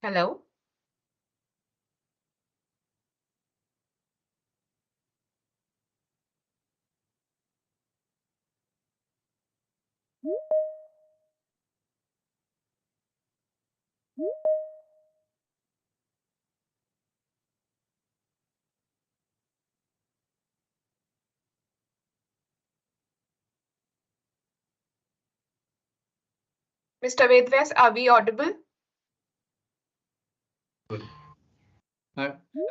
Hello. Mr. Vedvyas, are we audible?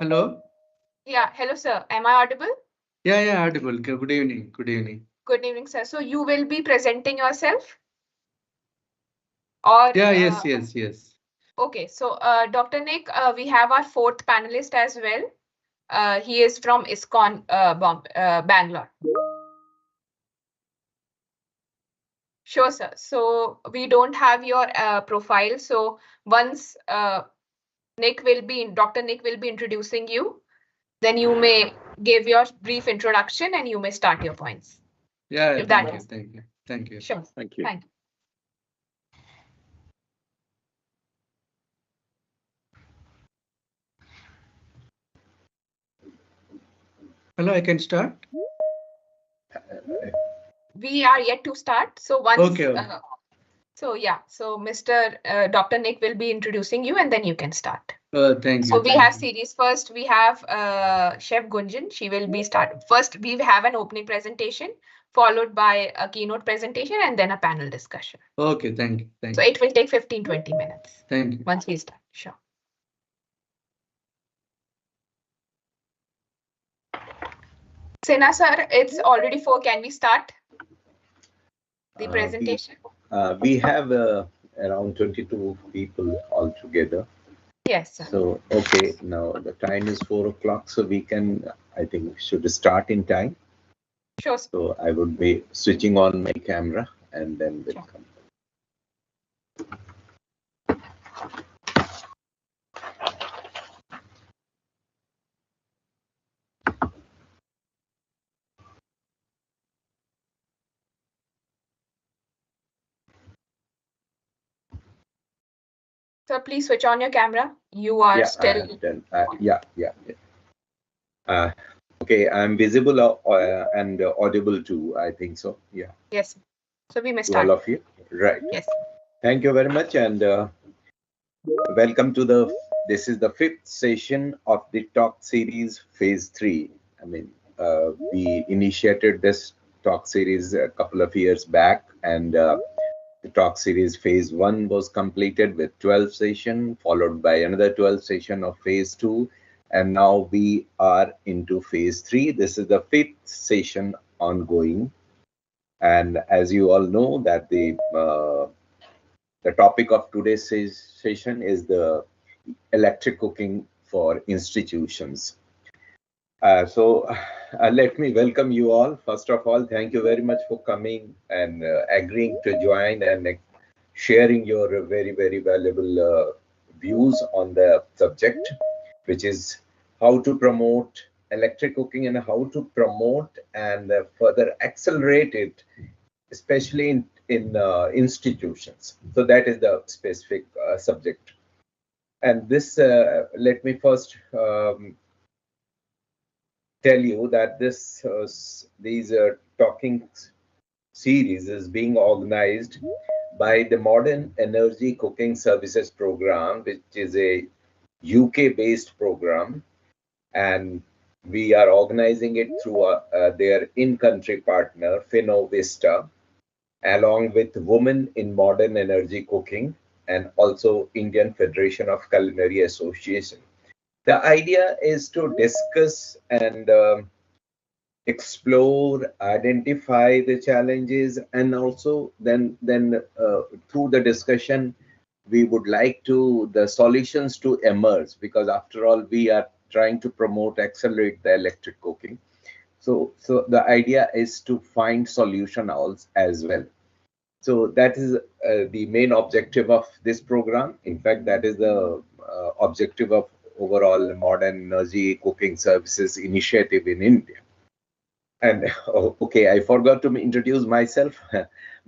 Hello? Yeah, hello, sir. Am I audible? Yeah, audible. Good evening. Good evening. Good evening, sir. So you will be presenting yourself? Or Yeah, yes. okay, so Dr. Nick, we have our fourth panelist as well. He is from ISKCON Bangalore. Sure, sir. So we don't have your profile. So once Dr. Nick will be introducing you, then you may give your brief introduction and you may start your points. Yeah, If thank that you. is. Thank you. Sure. Thank you. Thank you. Hello, I can start? We are yet to start. So once. Okay. So Mr. Dr. Nick will be introducing you and then you can start. Thank you. So we have series. First, we have Chef Gunjan. She will be start. First, we have an opening presentation, followed by a keynote presentation, and then a panel discussion. Okay, thank you. So it will take 15-20 minutes. Thank you. Once we start. Sure. Sena sir, it's already 4. Can we start the presentation? We have around 22 people altogether. Yes, sir. So, okay, now the time is 4 o'clock, so we can, I think, should start in time. Sure, sir. So I would be switching on my camera and then we'll come. Sir, please switch on your camera. You are still. Okay, I'm visible and audible too, I think so. Yeah. Yes. So we may start. All of you. Right. Yes. Thank you very much and welcome to this is the 5th session of the talk series phase 3. I mean, we initiated this talk series a couple of years back and the talk series phase 1 was completed with 12 session, followed by another 12 session of phase 2. And now we are into phase 3. This is the 5th session ongoing. And as you all know that the topic of today's session is the electric cooking for institutions. So let me welcome you all. First of all, thank you very much for coming and agreeing to join and sharing your very, very valuable views on the subject, which is how to promote electric cooking and how to promote and further accelerate it, especially in institutions. So that is the specific subject. And this, let me first tell you that these talking series is being organized by the Modern Energy Cooking Services Program, which is a UK-based program, and we are organizing it through their in-country partner, Finovista, along with Women in Modern Energy Cooking and also Indian Federation of Culinary Association. The idea is to discuss and explore, identify the challenges, and also then through the discussion, we would like the solutions to emerge, because after all, we are trying to promote, accelerate the electric cooking. So the idea is to find solutions as well. So that is the main objective of this program. In fact, that is the objective of overall Modern Energy Cooking Services initiative in India. And okay, I forgot to introduce myself.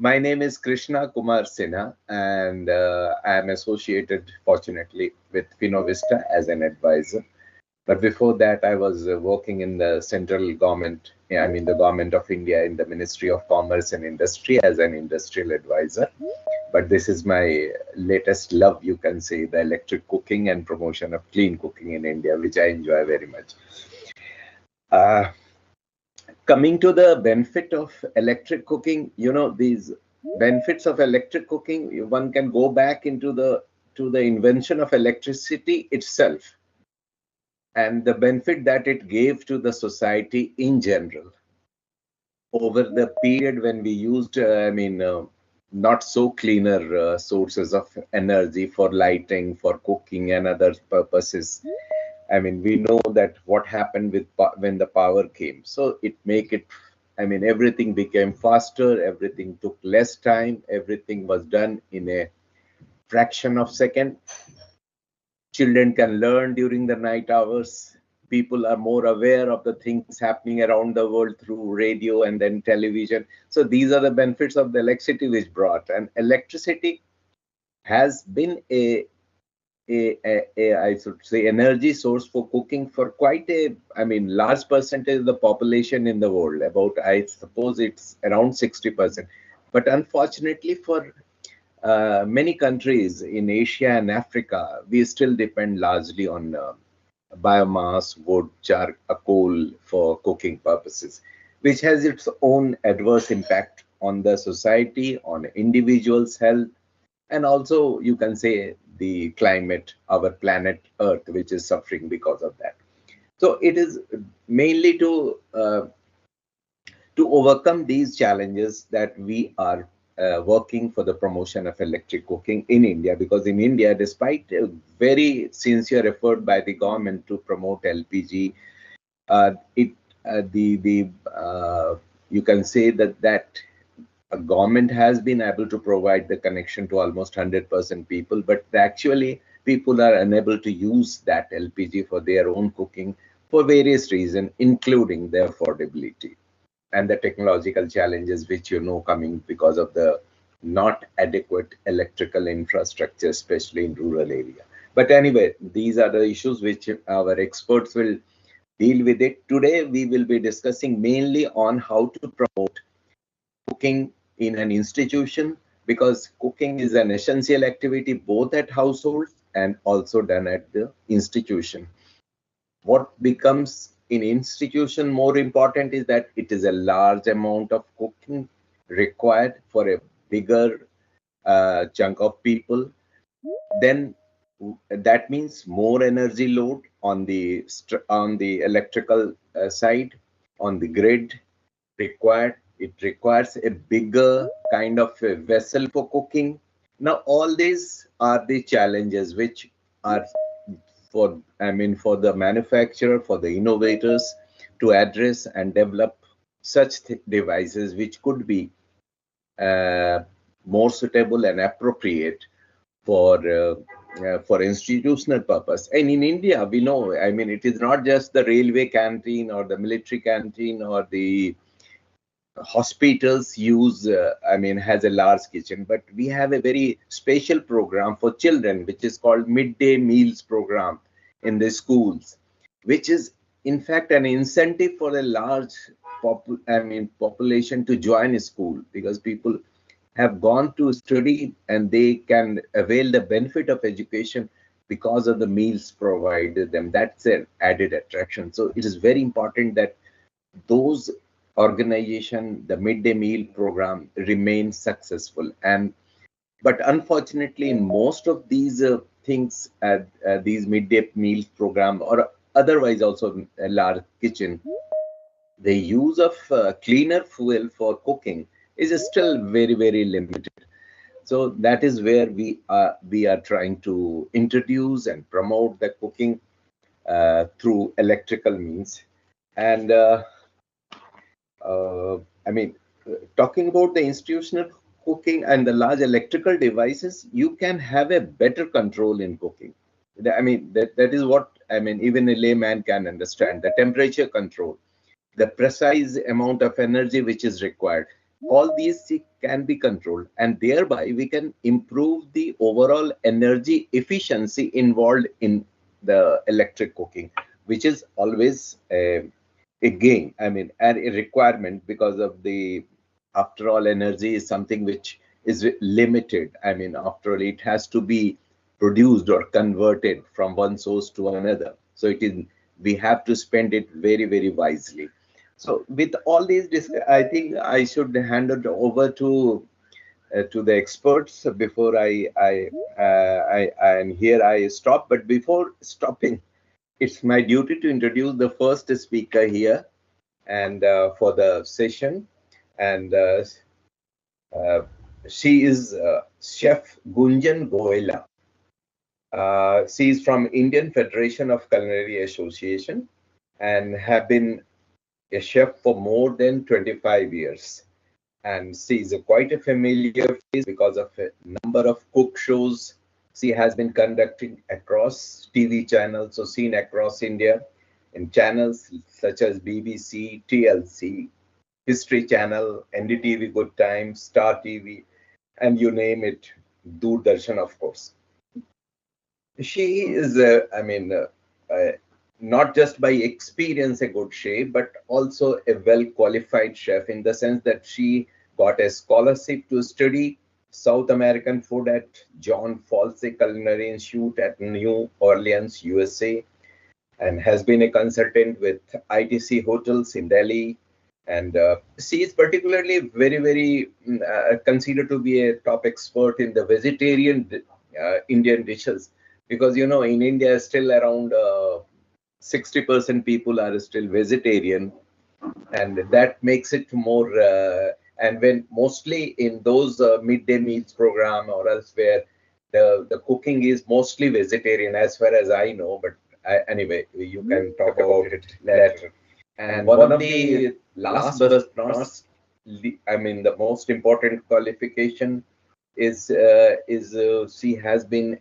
My name is Krishna Kumar Sinha, and I am associated, fortunately, with Finovista as an advisor. But before that, I was working in the central government, the government of India, in the Ministry of Commerce and Industry as an industrial advisor. But this is my latest love, you can say, the electric cooking and promotion of clean cooking in India, which I enjoy very much. Coming to the benefit of electric cooking, these benefits of electric cooking, one can go back into the invention of electricity itself and the benefit that it gave to the society in general over the period when we used, not so cleaner sources of energy for lighting, for cooking and other purposes. We know that what happened with when the power came. So everything became faster, everything took less time, everything was done in a fraction of a second. Children can learn during the night hours. People are more aware of the things happening around the world through radio and then television. So these are the benefits of the electricity which brought. And electricity has been I should say, energy source for cooking for quite a, large percentage of the population in the world. About, I suppose it's around 60%. But unfortunately for many countries in Asia and Africa, we still depend largely on biomass, wood, coal for cooking purposes, which has its own adverse impact on the society, on individuals' health, and also you can say the climate, our planet Earth, which is suffering because of that. So it is mainly to overcome these challenges that we are working for the promotion of electric cooking in India, because in India, despite a very sincere effort by the government to promote LPG, you can say that a government has been able to provide the connection to almost 100% people, but actually people are unable to use that LPG for their own cooking for various reasons, including the affordability and the technological challenges which coming because of the not adequate electrical infrastructure, especially in rural area. But anyway, these are the issues which our experts will deal with it. Today, we will be discussing mainly on how to promote cooking in an institution, because cooking is an essential activity both at households and also done at the institution. What becomes in institution more important is that it is a large amount of cooking required for a bigger chunk of people. Then that means more energy load on the electrical side, on the grid required. It requires a bigger kind of a vessel for cooking. Now all these are the challenges which are for the manufacturer, for the innovators to address and develop such devices which could be more suitable and appropriate for institutional purpose. And in India, we know, it is not just the railway canteen or the military canteen or the hospitals has a large kitchen, but we have a very special program for children which is called midday meals program in the schools, which is in fact an incentive for a large population to join a school, because people have gone to study and they can avail the benefit of education because of the meals provided them. That's an added attraction. So it is very important that those organization, the midday meal program, remains successful. But unfortunately, in most of these things, these midday meal program or otherwise also a large kitchen, the use of cleaner fuel for cooking is still very, very limited. So that is where we are trying to introduce and promote the cooking through electrical means. And talking about the institutional cooking and the large electrical devices, you can have a better control in cooking. That is what even a layman can understand. The temperature control, the precise amount of energy which is required. all these can be controlled, and thereby we can improve the overall energy efficiency involved in the electric cooking, which is always a gain, I mean, and a requirement, because of the, after all, energy is something which is limited. I mean, after all, it has to be produced or converted from one source to another. So it is, we have to spend it very, very wisely. So with all these, I think I should hand it over to the experts before and here I stop. But before stopping, it's my duty to introduce the first speaker here, and for the session, and she is Chef Gunjan Goela. She is from Indian Federation of Culinary Association and have been a chef for more than 25 years. And she is quite a familiar face because of a number of cook shows she has been conducting across TV channels, so seen across India in channels such as BBC, TLC, History Channel, NDTV Good Times, Star TV, and you name it, Doordarshan, of course. She is, not just by experience a good chef, but also a well-qualified chef, in the sense that she got a scholarship to study South American food at John Falsey Culinary Institute at New Orleans, USA, and has been a consultant with ITC hotels in Delhi. And she is particularly very, very considered to be a top expert in the vegetarian Indian dishes, because, you know, in India, still around 60% people are still vegetarian, and that makes it more, and when mostly in those midday meals program or elsewhere, the cooking is mostly vegetarian as far as I know, but anyway, you can talk about it later. And one of the last but not, I mean, the most important qualification is she has been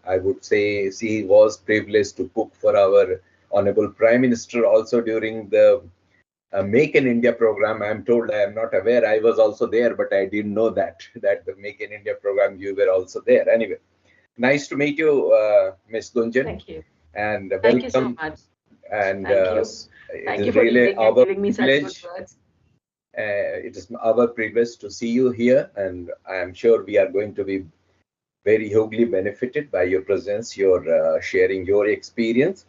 I would say she was privileged to cook for our Honorable Prime Minister also during the Make in India program. I'm told, I am not aware, I was also there, but I didn't know that the Make in India program, you were also there. Anyway, nice to meet you, Ms. Gunjan. Thank you. And Thank welcome. you so much. And Thank you for giving me such good words. It is our privilege to see you here, and I am sure we are going to be very hugely benefited by your presence, your sharing your experience,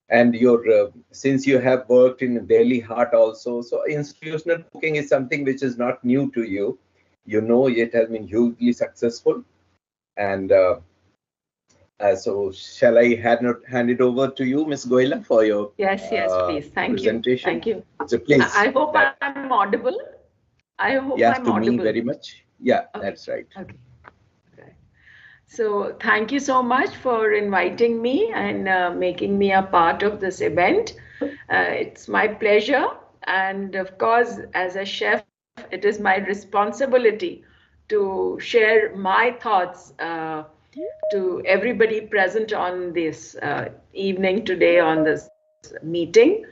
and your since you have worked in Delhi Heart also, so institutional cooking is something which is not new to you. You know, it has been hugely successful, and so shall I hand it over to you, Ms. Goela, for your yes, please. Thank presentation. You. Thank you. So please. I hope I'm audible. I hope yes, I'm to audible. me very much. Yeah, okay. That's right. Okay. So thank you so much for inviting me and making me a part of this event. It's my pleasure. And of course, as a chef, it is my responsibility to share my thoughts to everybody present on this evening today on this meeting.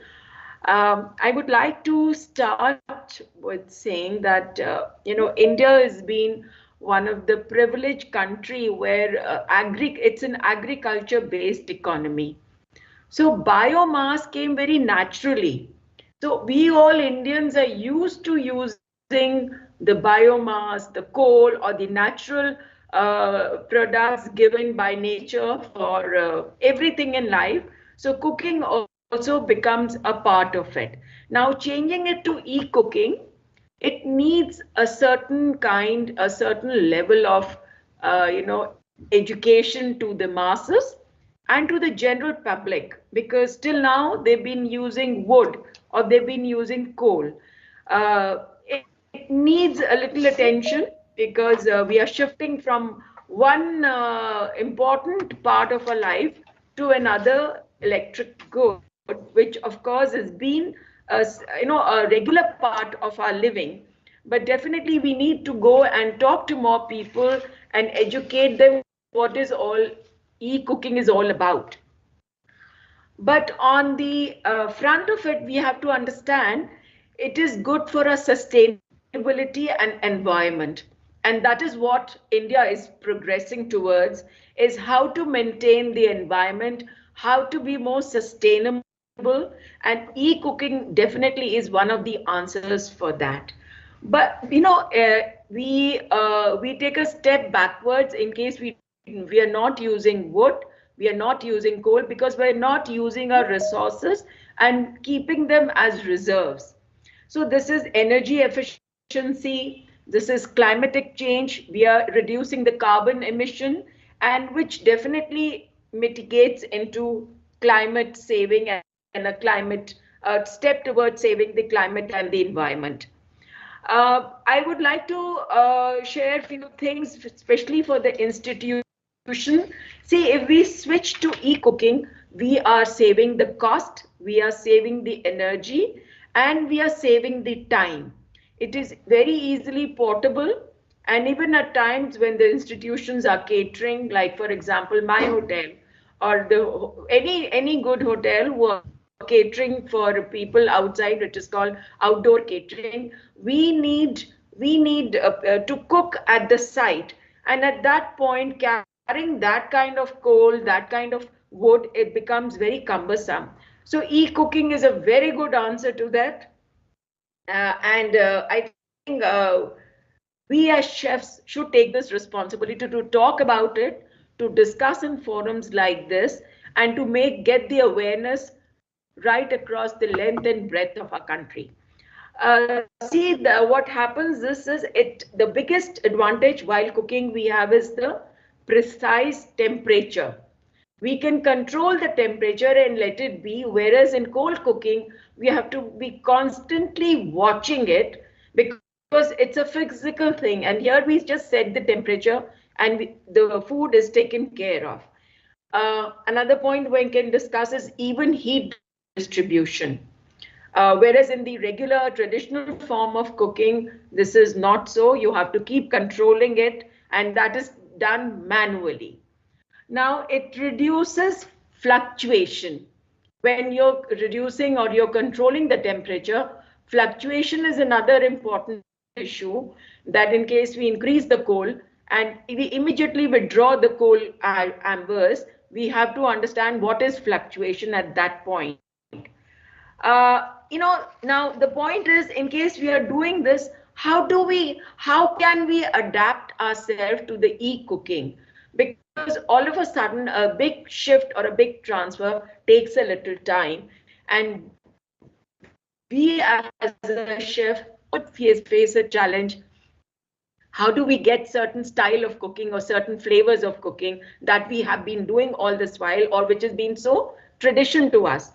I would like to start with saying that, India has been one of the privileged country where it's an agriculture-based economy. So biomass came very naturally. So we all Indians are used to using the biomass, the coal, or the natural products given by nature for everything in life. So cooking also becomes a part of it. Now changing it to e-cooking, it needs a certain level of, education to the masses and to the general public, because till now they've been using wood or they've been using coal. It needs a little attention, because we are shifting from one important part of our life to another, electric good, which of course has been a regular part of our living. But definitely we need to go and talk to more people and educate them what is all e-cooking is all about. But on the front of it, we have to understand it is good for a sustainability and environment. And that is what India is progressing towards, is how to maintain the environment, how to be more sustainable, and e-cooking definitely is one of the answers for that. But we take a step backwards in case we are not using wood, we are not using coal, because we're not using our resources and keeping them as reserves. So this is energy efficiency, this is climatic change, we are reducing the carbon emission, and which definitely mitigates into climate saving and a step towards saving the climate and the environment. I would like to share a few things, especially for the institution. See, if we switch to e-cooking, we are saving the cost, we are saving the energy, and we are saving the time. It is very easily portable, and even at times when the institutions are catering, like for example, my hotel or any good hotel who are catering for people outside, which is called outdoor catering, we need to cook at the site, and at that point carrying that kind of coal, that kind of wood, it becomes very cumbersome. So e-cooking is a very good answer to that. I think we as chefs should take this responsibility to talk about it, to discuss in forums like this, and to get the awareness right across the length and breadth of our country. See, what happens, the biggest advantage while cooking we have is the precise temperature. We can control the temperature and let it be, whereas in cold cooking, we have to be constantly watching it because it's a physical thing. And here we just set the temperature and the food is taken care of. Another point we can discuss is even heat distribution. Whereas in the regular traditional form of cooking, this is not so. You have to keep controlling it, and that is done manually. Now, it reduces fluctuation. When you're reducing or you're controlling the temperature, fluctuation is another important issue, that in case we increase the coal and we immediately withdraw the coal ambers, we have to understand what is fluctuation at that point. Now the point is, in case we are doing this, how can we adapt ourselves to the e-cooking? Because all of a sudden a big shift or a big transfer takes a little time, and we as a chef would face a challenge. How do we get certain style of cooking or certain flavors of cooking that we have been doing all this while, or which has been so tradition to us?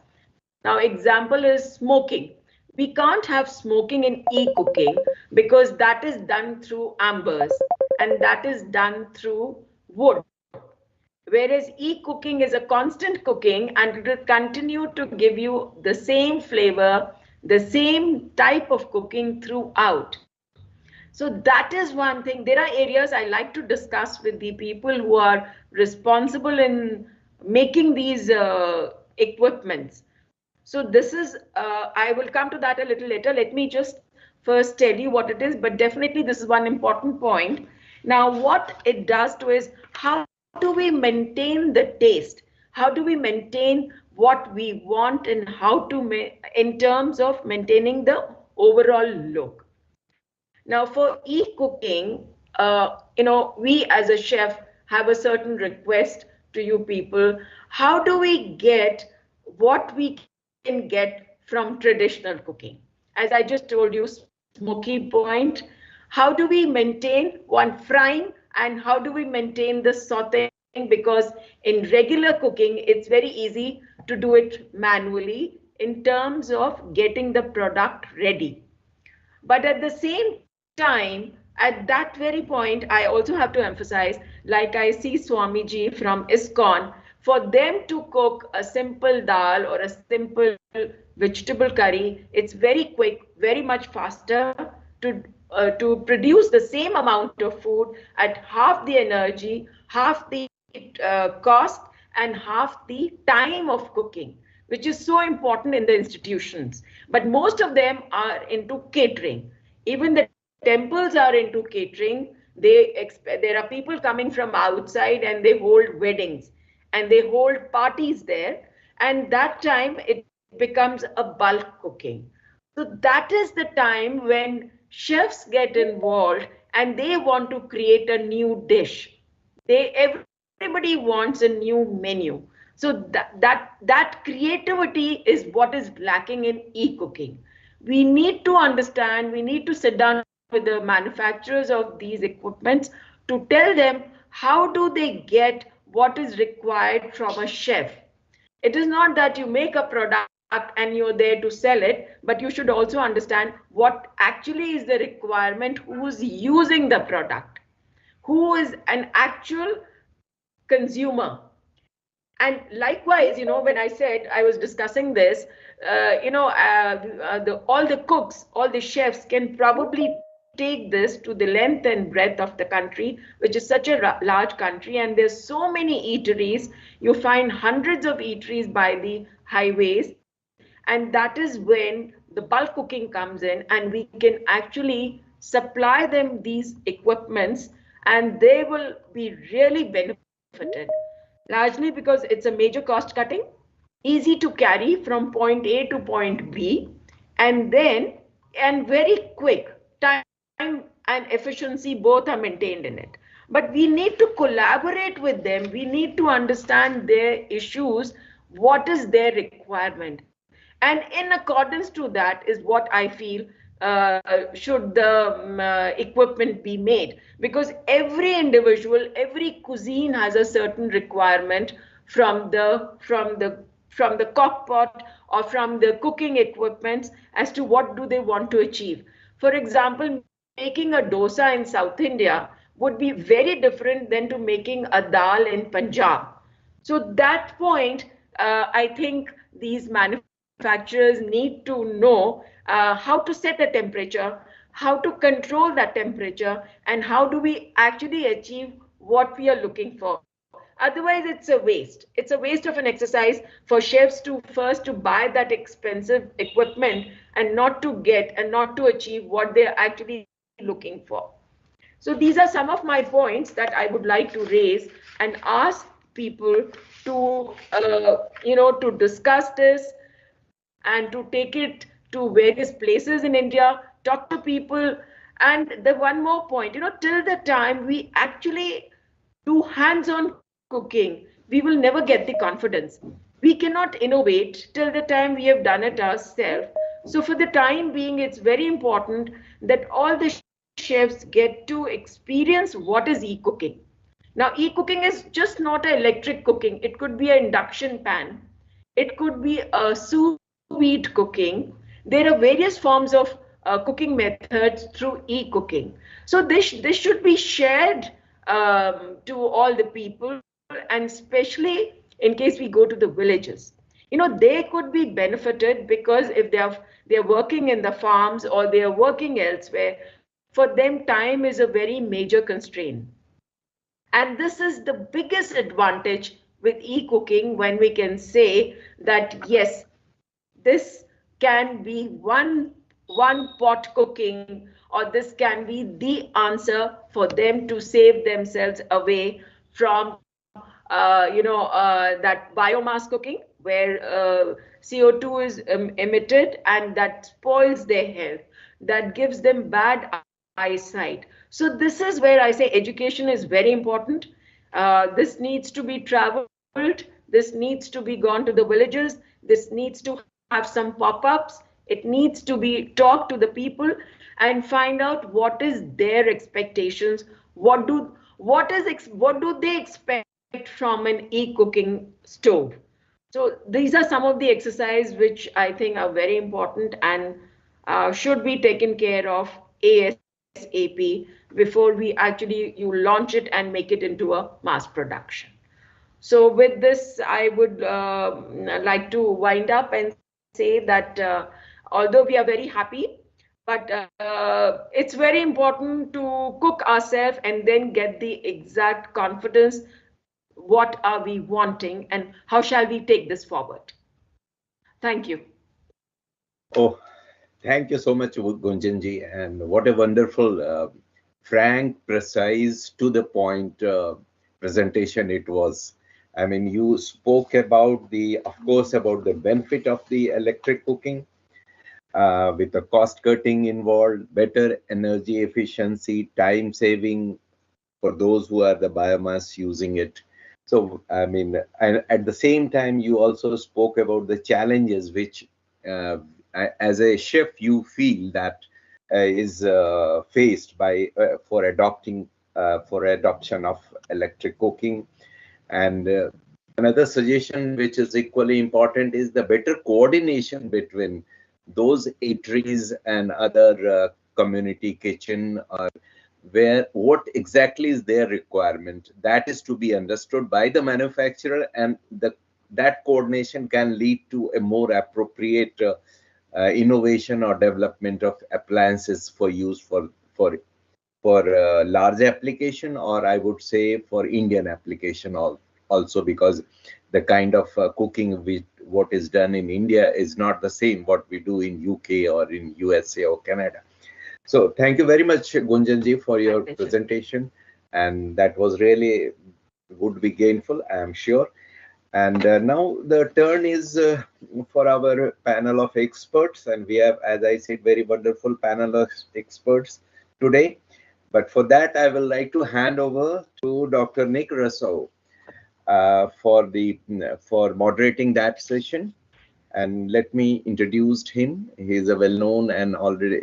Now, example is smoking. We can't have smoking in e-cooking because that is done through ambers and that is done through wood. Whereas e-cooking is a constant cooking and it will continue to give you the same flavor, the same type of cooking throughout. So that is one thing. There are areas I like to discuss with the people who are responsible in making these equipments. So this is, I will come to that a little later. Let me just first tell you what it is, but definitely this is one important point. Now, what it does to is, how do we maintain the taste? How do we maintain what we want, and how to, in terms of maintaining the overall look? Now, for e-cooking, we as a chef have a certain request to you people. How do we get what we can get from traditional cooking? As I just told you, smoky point. How do we maintain one frying, and how do we maintain the sauteing? Because in regular cooking, it's very easy to do it manually in terms of getting the product ready. But at the same time, at that very point, I also have to emphasize, like I see Swamiji from ISKCON, for them to cook a simple dal or a simple vegetable curry, it's very quick, very much faster to produce the same amount of food at half the energy, half the cost, and half the time of cooking. which is so important in the institutions. But most of them are into catering. Even the temples are into catering. There are people coming from outside and they hold weddings and they hold parties there. And that time it becomes a bulk cooking. So that is the time when chefs get involved and they want to create a new dish. Everybody wants a new menu. So that creativity is what is lacking in e-cooking. We need to understand, we need to sit down with the manufacturers of these equipments to tell them how do they get what is required from a chef. It is not that you make a product and you're there to sell it, but you should also understand what actually is the requirement, who's using the product, who is an actual consumer. And likewise, when I said I was discussing this, all the cooks, all the chefs can probably take this to the length and breadth of the country, which is such a large country, and there's so many eateries. You find hundreds of eateries by the highways, and that is when the bulk cooking comes in, and we can actually supply them these equipments, and they will be really benefited, largely because it's a major cost cutting, easy to carry from point A to point B, and very quick. Time and efficiency both are maintained in it. But we need to collaborate with them. We need to understand their issues, what is their requirement. And in accordance to that is what I feel should the equipment be made, because every individual, every cuisine has a certain requirement from the cookpot or from the cooking equipments as to what do they want to achieve. For example, making a dosa in South India would be very different than to making a dal in Punjab. So that point, I think these manufacturers need to know how to set a temperature, how to control that temperature, and how do we actually achieve what we are looking for. Otherwise, it's a waste. It's a waste of an exercise for chefs to buy that expensive equipment and not to achieve what they're actually looking for. So these are some of my points that I would like to raise and ask people to, to discuss this and to take it to various places in India, talk to people. And the one more point, till the time we actually do hands-on cooking, we will never get the confidence. We cannot innovate till the time we have done it ourselves. So for the time being, it's very important that all the chefs get to experience what is e-cooking. Now, e-cooking is just not an electric cooking. It could be an induction pan. It could be a sous vide cooking. There are various forms of cooking methods through e-cooking. So this should be shared to all the people, and especially in case we go to the villages. They could be benefited because if they're working in the farms or they are working elsewhere, for them time is a very major constraint. And this is the biggest advantage with e-cooking, when we can say that yes, this can be one pot cooking, or this can be the answer for them to save themselves away from that biomass cooking where CO2 is emitted, and that spoils their health, that gives them bad eyesight. So this is where I say education is very important. This needs to be traveled. This needs to be gone to the villages. This needs to have some pop-ups. It needs to be talked to the people and find out what is their expectations. What do they expect from an e-cooking stove? So these are some of the exercises which I think are very important and should be taken care of ASAP before you launch it and make it into a mass production. So with this, I would like to wind up and say that although we are very happy, but it's very important to cook ourselves and then get the exact confidence. What are we wanting and how shall we take this forward? Thank you. Oh, thank you so much, Gunjanji, and what a wonderful, frank, precise, to the point presentation it was. I mean, you spoke about of course, about the benefit of the electric cooking, with the cost cutting involved, better energy efficiency, time saving for those who are the biomass using it. So, I mean, and at the same time, you also spoke about the challenges which, as a chef, you feel that is faced by for adoption of electric cooking. And another suggestion which is equally important is the better coordination between those eateries and other community kitchen, or where what exactly is their requirement, that is to be understood by the manufacturer, and that coordination can lead to a more appropriate innovation or development of appliances for use for large application, or I would say for Indian application also, because the kind of cooking what is done in India is not the same what we do in UK or in USA or Canada. So thank you very much, Gunjanji, for your presentation, and that was really would be gainful, I am sure. And now the turn is for our panel of experts, and we have, as I said, very wonderful panel of experts today. But for that, I will like to hand over to Dr. Nick Russo for moderating that session. And let me introduce him. He is a well-known and already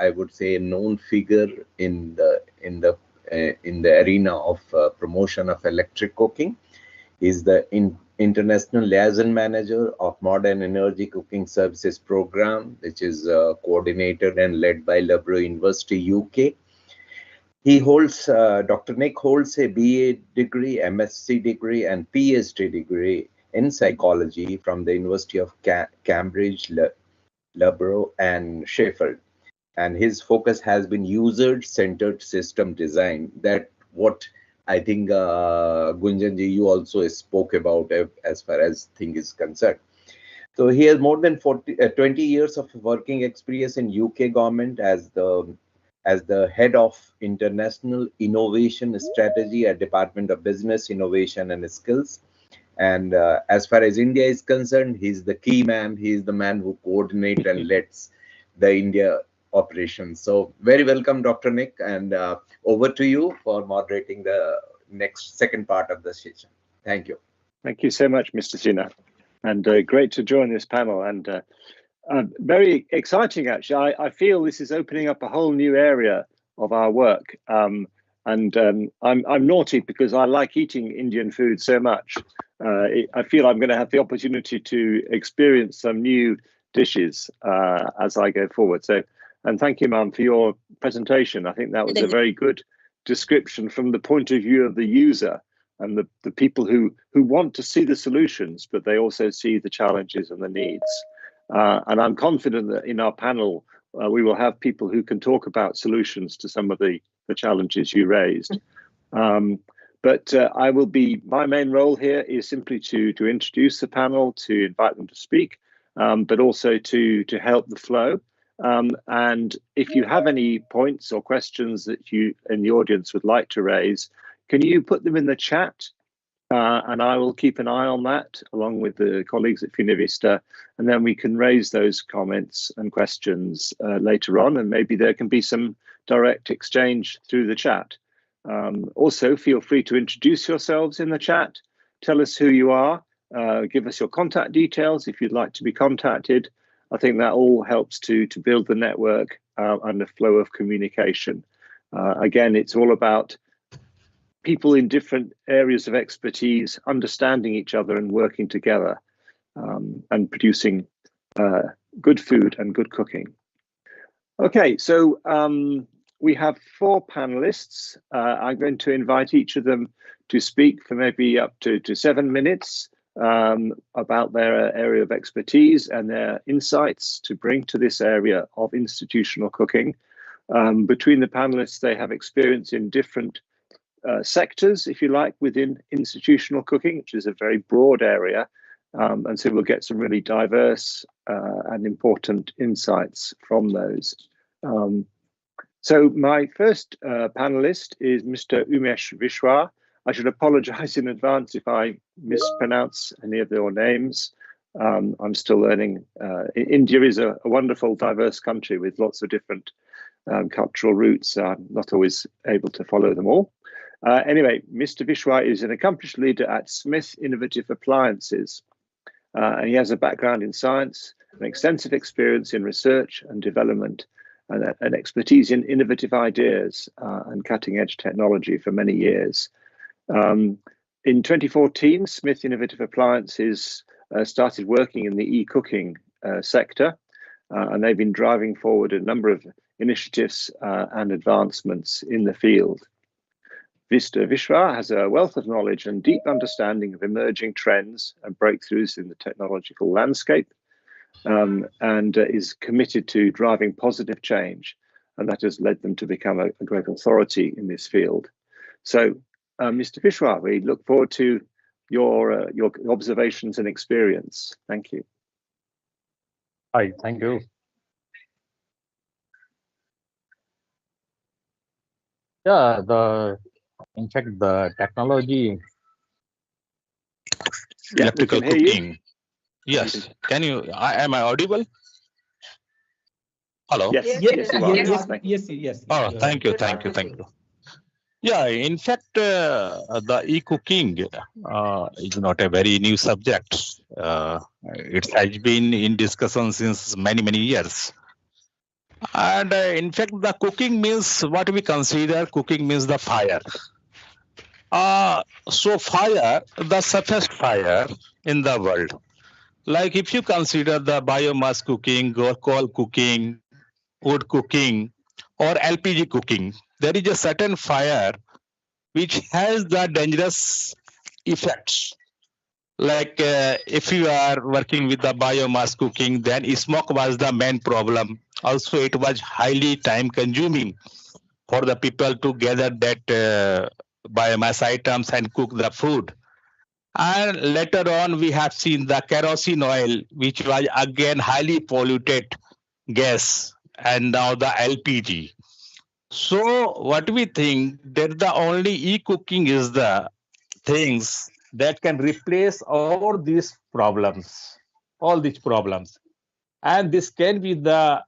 I would say, known figure in the arena of promotion of electric cooking. He is the International Liaison Manager of Modern Energy Cooking Services Program, which is coordinated and led by Loughborough University, UK. He holds, Dr. Nick holds a BA degree, MSc degree, and PhD degree in psychology from the University of Cambridge, Loughborough, and Sheffield. And his focus has been user-centered system design. That what I think, Gunjanji, you also spoke about as far as thing is concerned. So he has more than 20 years of working experience in UK government as the head of International Innovation Strategy at Department of Business, Innovation and Skills. And as far as India is concerned, he's the key man. He's the man who coordinates and leads the India operations. So very welcome, Dr. Nick, and over to you for moderating the second part of the session. Thank you. Thank you so much, Mr. Sinha, and great to join this panel, and very exciting, actually. I feel this is opening up a whole new area of our work. I'm naughty because I like eating Indian food so much. I feel I'm going to have the opportunity to experience some new dishes as I go forward. So, and thank you, ma'am, for your presentation. I think that was a very good description from the point of view of the user and the people who want to see the solutions, but they also see the challenges and the needs. And I'm confident that in our panel, we will have people who can talk about solutions to some of the challenges you raised. But my main role here is simply to introduce the panel, to invite them to speak, but also to help the flow. And if you have any points or questions that you in the audience would like to raise, can you put them in the chat? And I will keep an eye on that along with the colleagues at Finovista, and then we can raise those comments and questions later on, and maybe there can be some direct exchange through the chat. Also, feel free to introduce yourselves in the chat, tell us who you are, give us your contact details if you'd like to be contacted. I think that all helps to build the network and the flow of communication. Again, it's all about people in different areas of expertise understanding each other and working together and producing good food and good cooking. Okay, so we have 4 panelists. I'm going to invite each of them to speak for maybe up to 7 minutes about their area of expertise and their insights to bring to this area of institutional cooking. Between the panelists, they have experience in different sectors, if you like, within institutional cooking, which is a very broad area. And so we'll get some really diverse and important insights from those. So my first panelist is Mr. Umesh Vishwa. I should apologize in advance if I mispronounce any of your names. I'm still learning. India is a wonderful, diverse country with lots of different cultural roots. I'm not always able to follow them all. Anyway, Mr. Vishwa is an accomplished leader at Smith Innovative Appliances. And he has a background in science, an extensive experience in research and development, and an expertise in innovative ideas and cutting-edge technology for many years. In 2014, Smith Innovative Appliances started working in the eCooking sector, and they've been driving forward a number of initiatives and advancements in the field. Mr. Vishwa has a wealth of knowledge and deep understanding of emerging trends and breakthroughs in the technological landscape, and is committed to driving positive change, and that has led them to become a great authority in this field. So, Mr. Vishwa, we look forward to your observations and experience. Thank you. Hi, thank you. Yeah, in fact, the technology, electrical cooking. Yes, can you? Am I audible? Hello. Yes. Oh, thank you. Yeah, in fact, the e-cooking is not a very new subject. It has been in discussion since many years. And in fact, the cooking means what we consider cooking means the fire. So fire, the safest fire in the world. Like if you consider the biomass cooking or coal cooking, wood cooking, or LPG cooking, there is a certain fire which has the dangerous effects. Like if you are working with the biomass cooking, then smoke was the main problem. Also, it was highly time consuming for the people to gather that biomass items and cook the food. And later on, we have seen the kerosene oil, which was again highly polluted gas, and now the LPG. So what we think that the only e-cooking is the things that can replace all these problems, and this can be the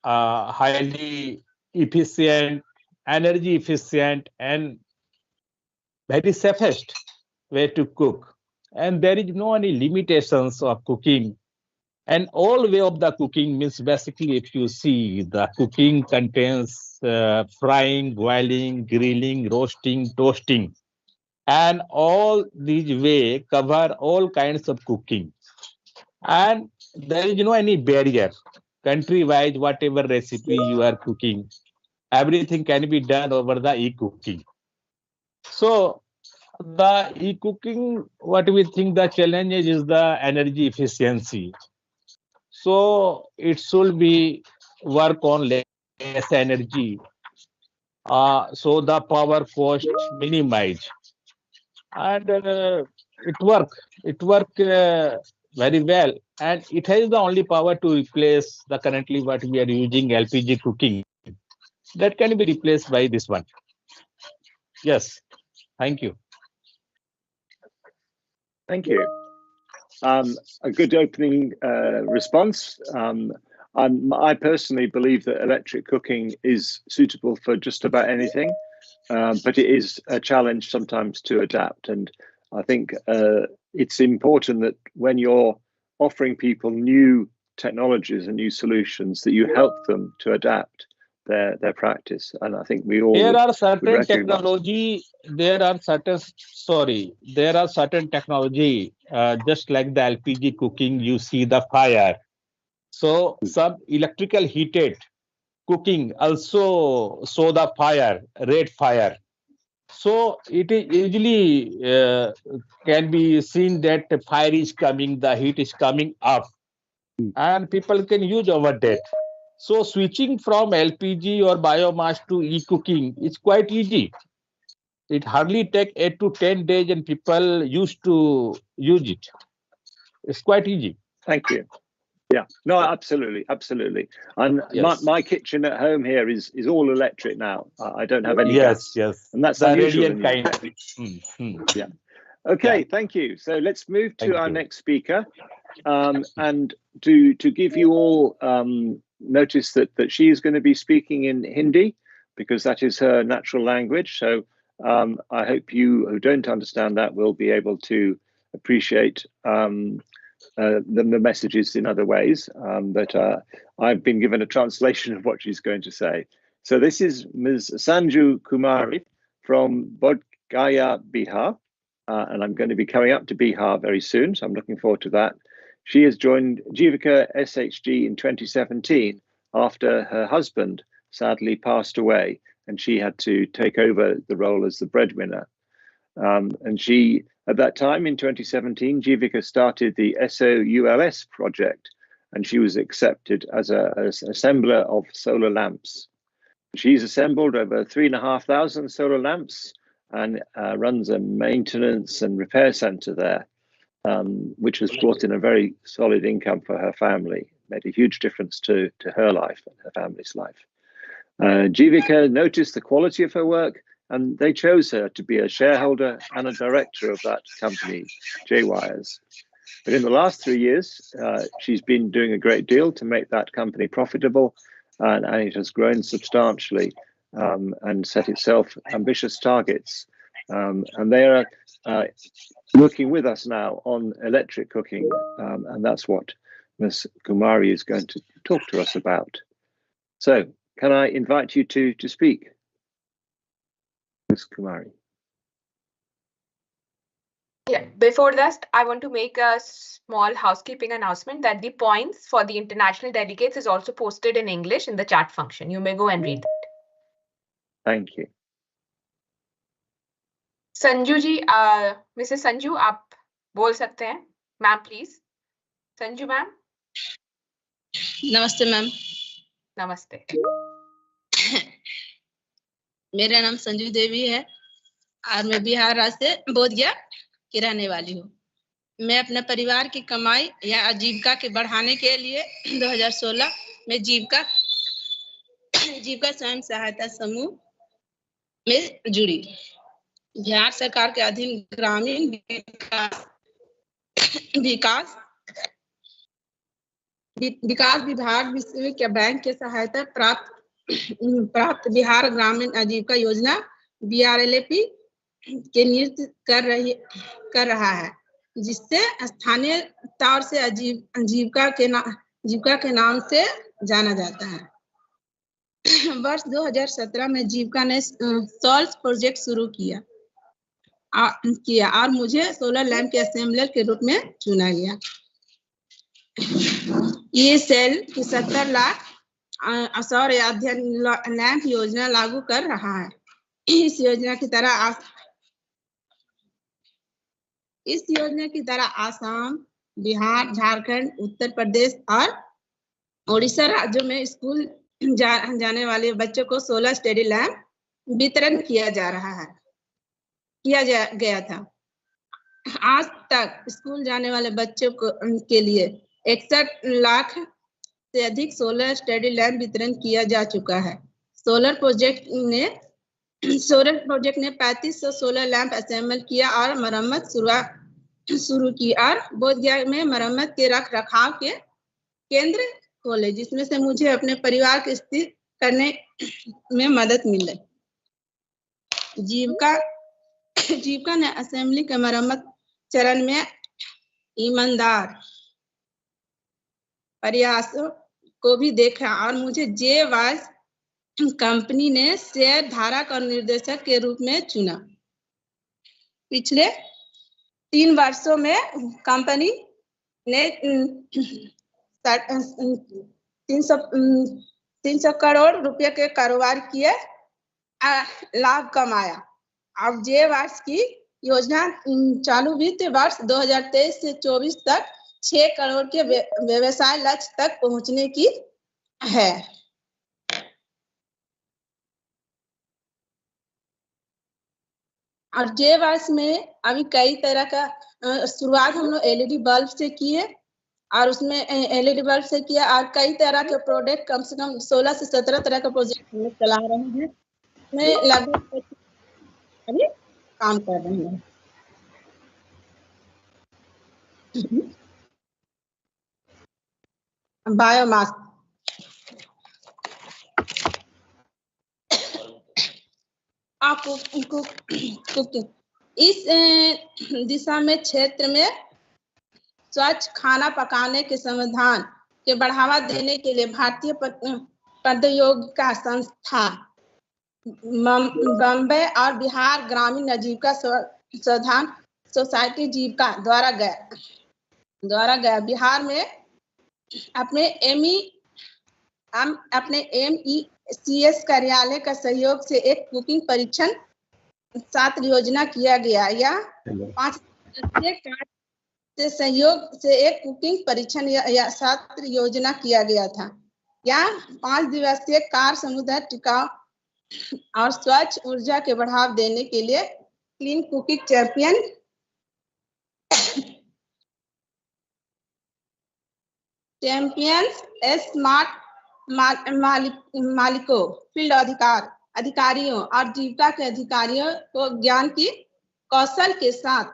highly efficient, energy efficient, and very safest way to cook. And there is no any limitations of cooking. And all way of the cooking means basically, if you see, the cooking contains frying, boiling, grilling, roasting, toasting, and all these way cover all kinds of cooking. And there is no any barrier. Country-wise, whatever recipe you are cooking, everything can be done over the e-cooking. So the e-cooking, what we think the challenge is the energy efficiency. So it should be work on less energy. So the power cost minimized. And it work very well. And it has the only power to replace the currently what we are using LPG cooking. That can be replaced by this one. Yes, thank you. Thank you. A good opening response. I personally believe that electric cooking is suitable for just about anything, but it is a challenge sometimes to adapt. And I think it's important that when you're offering people new technologies and new solutions, that you help them to adapt their practice. And I think we all there are certain technology, there are certain technology, just like the LPG cooking, you see the fire. So some electrical heated cooking also show the fire, red fire. So it is easily can be seen that the fire is coming, the heat is coming up, and people can use over that. So switching from LPG or biomass to e-cooking is quite easy. It hardly takes 8 to 10 days and people used to use it. It's quite easy. Thank you. Yeah, no, absolutely, absolutely. And Yes. my kitchen at home here is all electric now. I don't have any Yes, gas. yes. And that's the unusual. radiant kind. Yeah. Okay, Yeah. thank you. So let's move to Thank our you. next speaker. And to give you all notice that she is going to be speaking in Hindi because that is her natural language. So I hope you who don't understand that will be able to appreciate the messages in other ways. But I've been given a translation of what she's going to say. So this is Ms. Sanju Kumari from Bodh Gaya, Bihar. And I'm going to be coming up to Bihar very soon, so I'm looking forward to that. She has joined Jivika SHG in 2017 after her husband sadly passed away and she had to take over the role as the breadwinner. And she, at that time in 2017, Jivika started the SOULS project and she was accepted as an assembler of solar lamps. She's assembled over 3,500 solar lamps and runs a maintenance and repair center there, which has brought in a very solid income for her family, made a huge difference to her life and her family's life. Jivika noticed the quality of her work and they chose her to be a shareholder and a director of that company, J-Wires. But in the last 3 years, she's been doing a great deal to make that company profitable and it has grown substantially. And set itself ambitious targets. And they are working with us now on electric cooking. And that's what Ms. Kumari is going to talk to us about. So can I invite you to speak, Ms. Kumari? Yeah, before that, I want to make a small housekeeping announcement that the points for the international delegates is also posted in English in the chat function. You may go and read that. Thank you. Sanju ji, Mrs Sanju आप बोल सकते हैं ma'am please. Sanju ma'am. Namaste ma'am. Namaste. मेरा नाम संजू देवी है और मैं बिहार राज्य से बोध गया की रहने वाली हूँ. मैं अपने परिवार की कमाई या आजीविका के बढ़ाने के लिए 2016 में जीविका स्वयं सहायता समूह में जुड़ी. बिहार सरकार के अधीन ग्रामीण विकास विभाग विश्व के बैंक के सहायता प्राप्त बिहार ग्रामीण आजीविका योजना BRLAP के नृत्य कर रहा है, जिससे स्थानीय तौर से आजीविका के नाम से जाना जाता है. वर्ष 2017 में जीविका ने सॉल्स प्रोजेक्ट शुरू किया और मुझे सोलर लैंप के असेंबलर के रूप में चुना गया. ये सेल की 70 लाख सौर अध्ययन लैंप योजना लागू कर रहा है. इस योजना की तरह आसाम, बिहार, झारखंड, उत्तर प्रदेश और उड़ीसा राज्यों में स्कूल जाने वाले बच्चों को सोलर स्टडी लैंप वितरण किया गया था. आज तक स्कूल जाने वाले बच्चों के लिए 61 लाख से अधिक सोलर स्टडी लैंप वितरण किया जा चुका है. सोलर प्रोजेक्ट ने 3500 सोलर लैंप असेंबल किया और मरम्मत शुरू की और बोध गया में मरम्मत के रखरखाव के केंद्र खोले, जिसमें से मुझे अपने परिवार की स्थिति करने में मदद मिले. जीविका ने असेंबली के मरम्मत चरण में ईमानदार प्रयासों को भी देखा और मुझे J-Wires कंपनी ने शेयर धारक और निर्देशक के रूप में चुना. पिछले 3 वर्षों में कंपनी ने 300 करोड़ रुपए के कारोबार किए, लाभ कमाया. अब J-Wires की योजना चालू वित्त वर्ष 2023 से 24 तक 6 करोड़ के व्यवसाय लक्ष्य तक पहुंचने की है. और जे वर्ष में अभी कई तरह का शुरुआत हम लोग एलईडी बल्ब से किए और उसमें एलईडी बल्ब से किया और कई तरह के प्रोडक्ट कम से कम 16 से 17 तरह का प्रोजेक्ट हम लोग चला रहे हैं। मैं लगभग अभी काम कर रही हूँ। बायोमास कुकिंग इस दिशा में क्षेत्र में स्वच्छ खाना पकाने के समाधान के बढ़ावा देने के लिए भारतीय प्रौद्योगिकी संस्था बम्बई और बिहार ग्रामीण आजीविका संशोधन सोसाइटी जीविका द्वारा गया बिहार में अपने MECS कार्यालय का सहयोग से एक कुकिंग परीक्षण छात्र योजना किया गया। यह 5 से सहयोग से एक कुकिंग परीक्षण या छात्र योजना किया गया था। यह 5 दिवसीय कार्य समुदाय टिकाऊ और स्वच्छ ऊर्जा के बढ़ावा देने के लिए क्लीन कुकिंग चैंपियंस स्मार्ट मालिकों, फील्ड अधिकारियों और जीविका के अधिकारियों को ज्ञान की कौशल के साथ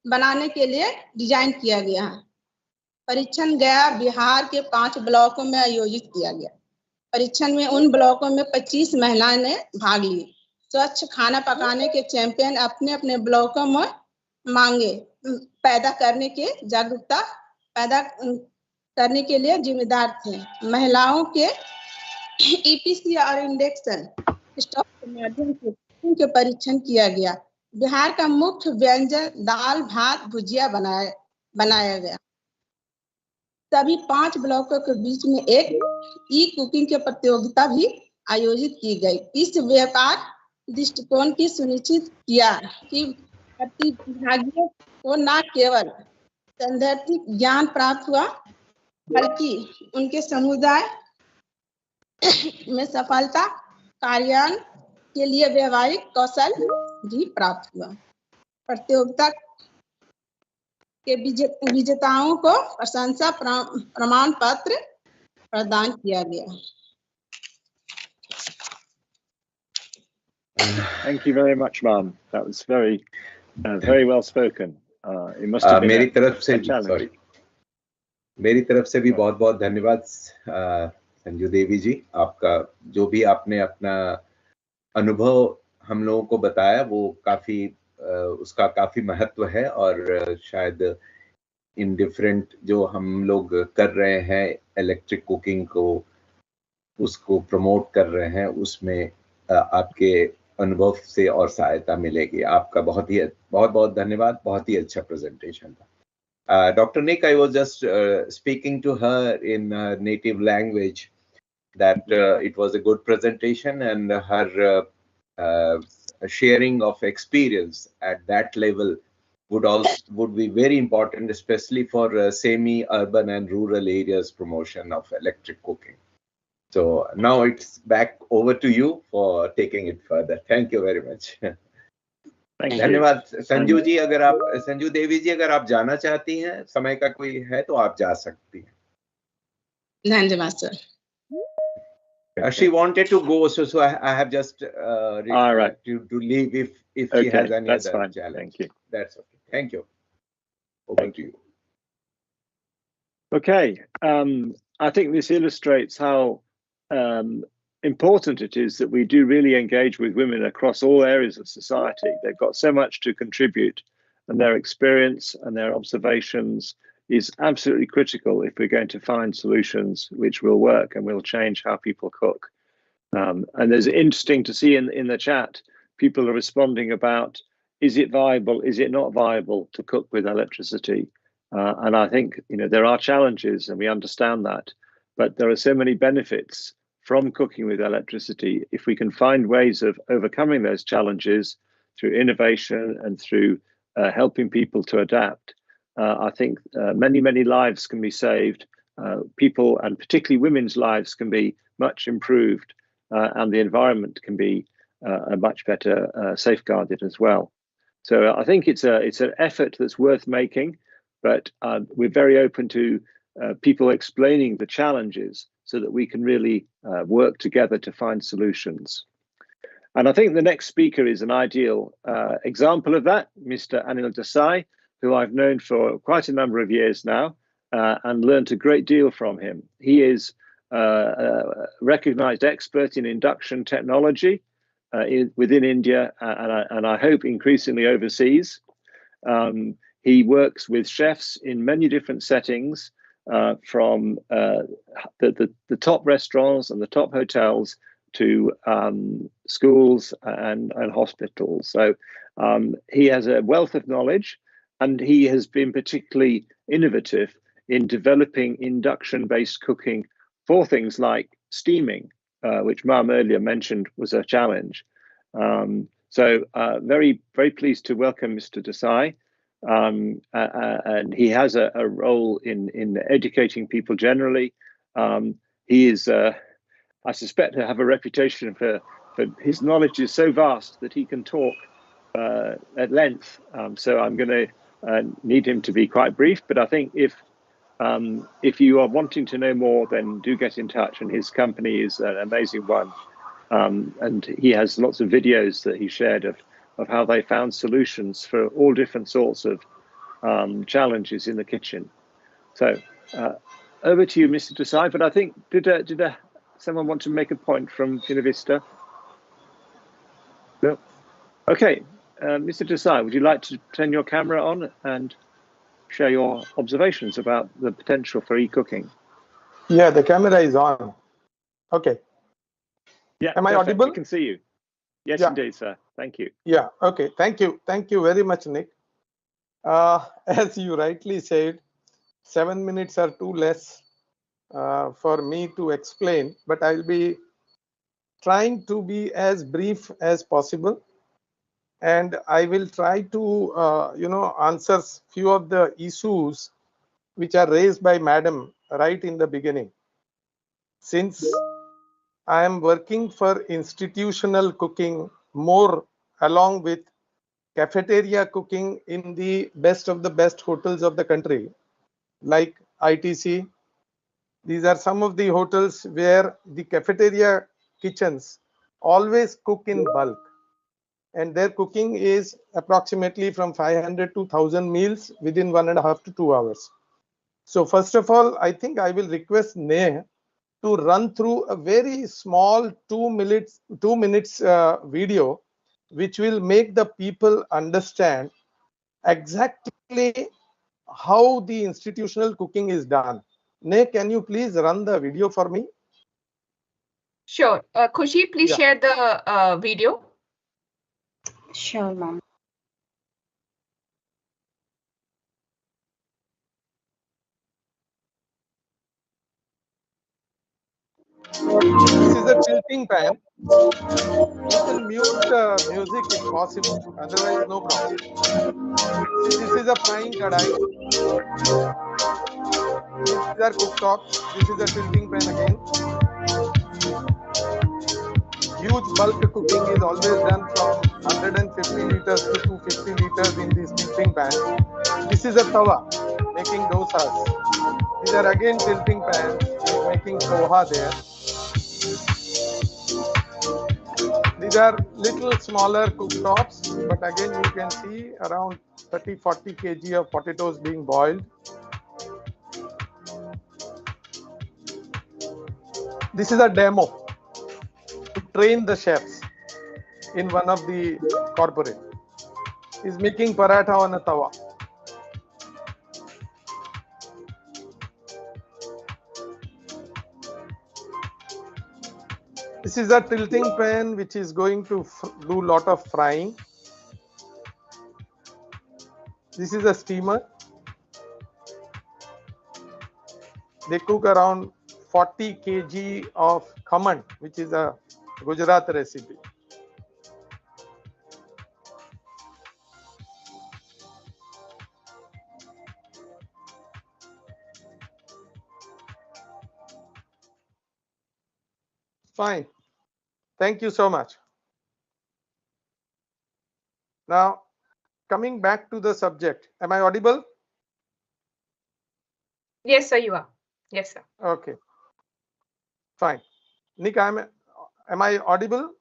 बनाने के लिए डिजाइन किया गया है। परीक्षण गया बिहार के 5 ब्लॉकों में आयोजित किया गया। परीक्षण में उन ब्लॉकों में 25 महिलाएं ने भाग लिए। स्वच्छ खाना पकाने के चैंपियन अपने अपने ब्लॉकों में मांगे पैदा करने के जागरूकता पैदा करने के लिए जिम्मेदार थे। महिलाओं के EPC और इंडक्शन स्टोव के माध्यम से उनके परीक्षण किया गया। बिहार का मुख्य व्यंजन दाल भात भुजिया बनाया गया। सभी 5 ब्लॉकों के बीच में एक eCooking की प्रतियोगिता भी आयोजित की गई। इस व्यापार दृष्टिकोण की सुनिश्चित किया कि प्रतिभागियों को न केवल सैद्धांतिक ज्ञान प्राप्त हुआ बल्कि उनके समुदाय में सफलता कार्यान्वयन के लिए व्यावहारिक कौशल भी प्राप्त हुआ। प्रतियोगिता के विजेताओं को प्रशंसा प्रमाण पत्र प्रदान किया गया। Thank you very much, ma'am. That was very well spoken. It must have been मेरी तरफ से भी बहुत-बहुत धन्यवाद संजू देवी जी। आपका जो भी आपने अपना अनुभव हम लोगों को बताया वो काफी उसका काफी महत्व है और शायद इन डिफरेंट जो हम लोग कर रहे हैं इलेक्ट्रिक कुकिंग को उसको प्रमोट कर रहे हैं उसमें आपके अनुभव से और सहायता मिलेगी। आपका बहुत धन्यवाद। बहुत ही अच्छा प्रेजेंटेशन था। Dr. Nick, I was just speaking to her in her native language that it was a good presentation and her sharing of experience at that level would be very important, especially for semi-urban and rural areas promotion of electric cooking. So now it's back over to you for taking it further. Thank you very much. धन्यवाद संजू जी। संजू देवी जी अगर आप जाना चाहती हैं, समय का कोई है तो आप जा सकती हैं। धन्यवाद sir. She wanted to go, so I have just all right to leave if okay, she has any that's other fine. challenge. Thank you. That's okay. Thank you. Over to you. Okay, I think this illustrates how important it is that we do really engage with women across all areas of society. They've got so much to contribute, and their experience and their observations is absolutely critical if we're going to find solutions which will work and will change how people cook. And there's interesting to see in the chat, people are responding about, is it viable, is it not viable to cook with electricity? And I think, you know, there are challenges and we understand that, but there are so many benefits from cooking with electricity. If we can find ways of overcoming those challenges through innovation and through helping people to adapt, I think many lives can be saved. People, and particularly women's lives, can be much improved, and the environment can be much better safeguarded as well. So I think it's an effort that's worth making, but we're very open to people explaining the challenges so that we can really work together to find solutions. And I think the next speaker is an ideal example of that, Mr. Anil Desai, who I've known for quite a number of years now and learned a great deal from him. He is a recognized expert in induction technology within India and I hope increasingly overseas. He works with chefs in many different settings, from the top restaurants and the top hotels to schools and hospitals. So he has a wealth of knowledge, and he has been particularly innovative in developing induction-based cooking for things like steaming, which Ma'am earlier mentioned was a challenge. So very, very pleased to welcome Mr. Desai. And he has a role in educating people generally. He is, I suspect, to have a reputation for his knowledge is so vast that he can talk at length. So I'm going to need him to be quite brief. But I think if you are wanting to know more, then do get in touch. And his company is an amazing one. And he has lots of videos that he shared of how they found solutions for all different sorts of challenges in the kitchen. So over to you, Mr. Desai. But I think, did someone want to make a point from Finovista? No? Okay, Mr. Desai, would you like to turn your camera on and share your observations about the potential for e-cooking? Yeah, the camera is on. Okay. Yeah, am I audible? We can see you. Yes, yeah. Indeed, sir. Thank you. Yeah, okay. Thank you. Thank you very much, Nick. As you rightly said, 7 minutes are too less for me to explain, but I'll be trying to be as brief as possible. And I will try to, answer few of the issues which are raised by Madam right in the beginning. Since I am working for institutional cooking more along with cafeteria cooking in the best of the best hotels of the country, like ITC. These are some of the hotels where the cafeteria kitchens always cook in bulk, and their cooking is approximately from 500 to 1000 meals within 1.5 to 2 hours. So first of all, I think I will request Neh to run through a very small 2 minutes video, which will make the people understand exactly how the institutional cooking is done. Neh, can you please run the video for me? Sure. Khushi, please share the video. Sure, ma'am. This is a tilting pan. You can mute the music if possible, otherwise no problem. See, this is a frying kadai. These are cooktops. This is a tilting pan again. Huge bulk cooking is always done from 150 liters to 250 liters in this tilting pan. This is a tawa making dosas. These are again tilting pans making poha there. These are little smaller cooktops, but again you can see around 30-40 kg of potatoes being boiled. This is a demo to train the chefs in one of the corporate. He's making paratha on a tawa. This is a tilting pan which is going to do a lot of frying. This is a steamer. They cook around 40 kg of khaman, which is a Gujarat recipe. Fine. Thank you so much. Now, coming back to the subject, am I audible? Yes, sir, you are. Yes, sir. Okay, fine. Nick, am I audible?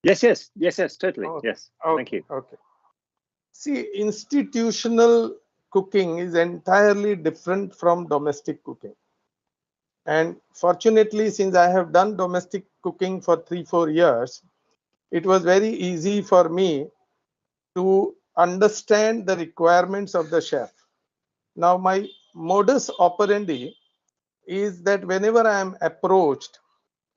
Yes, yes, yes, yes, totally. Oh, Yes, okay, thank you. Okay. See, institutional cooking is entirely different from domestic cooking. And fortunately, since I have done domestic cooking for 3-4 years, it was very easy for me to understand the requirements of the chef. Now, my modus operandi is that whenever I am approached,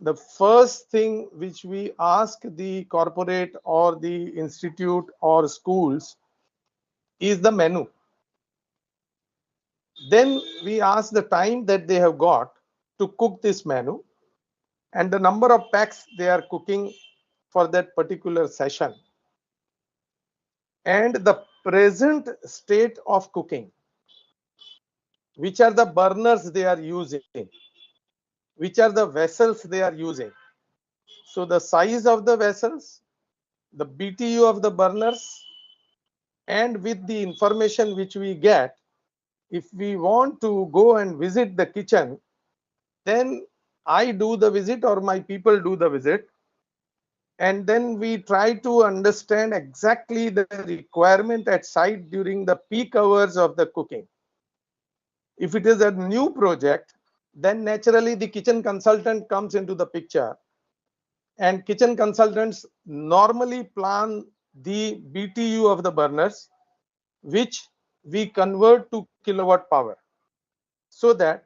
the first thing which we ask the corporate or the institute or schools is the menu. Then we ask the time that they have got to cook this menu and the number of packs they are cooking for that particular session and the present state of cooking, which are the burners they are using, which are the vessels they are using. So the size of the vessels, the BTU of the burners, and with the information which we get, if we want to go and visit the kitchen, then I do the visit or my people do the visit. And then we try to understand exactly the requirement at site during the peak hours of the cooking. If it is a new project, then naturally the kitchen consultant comes into the picture. And kitchen consultants normally plan the BTU of the burners, which we convert to kilowatt power, so that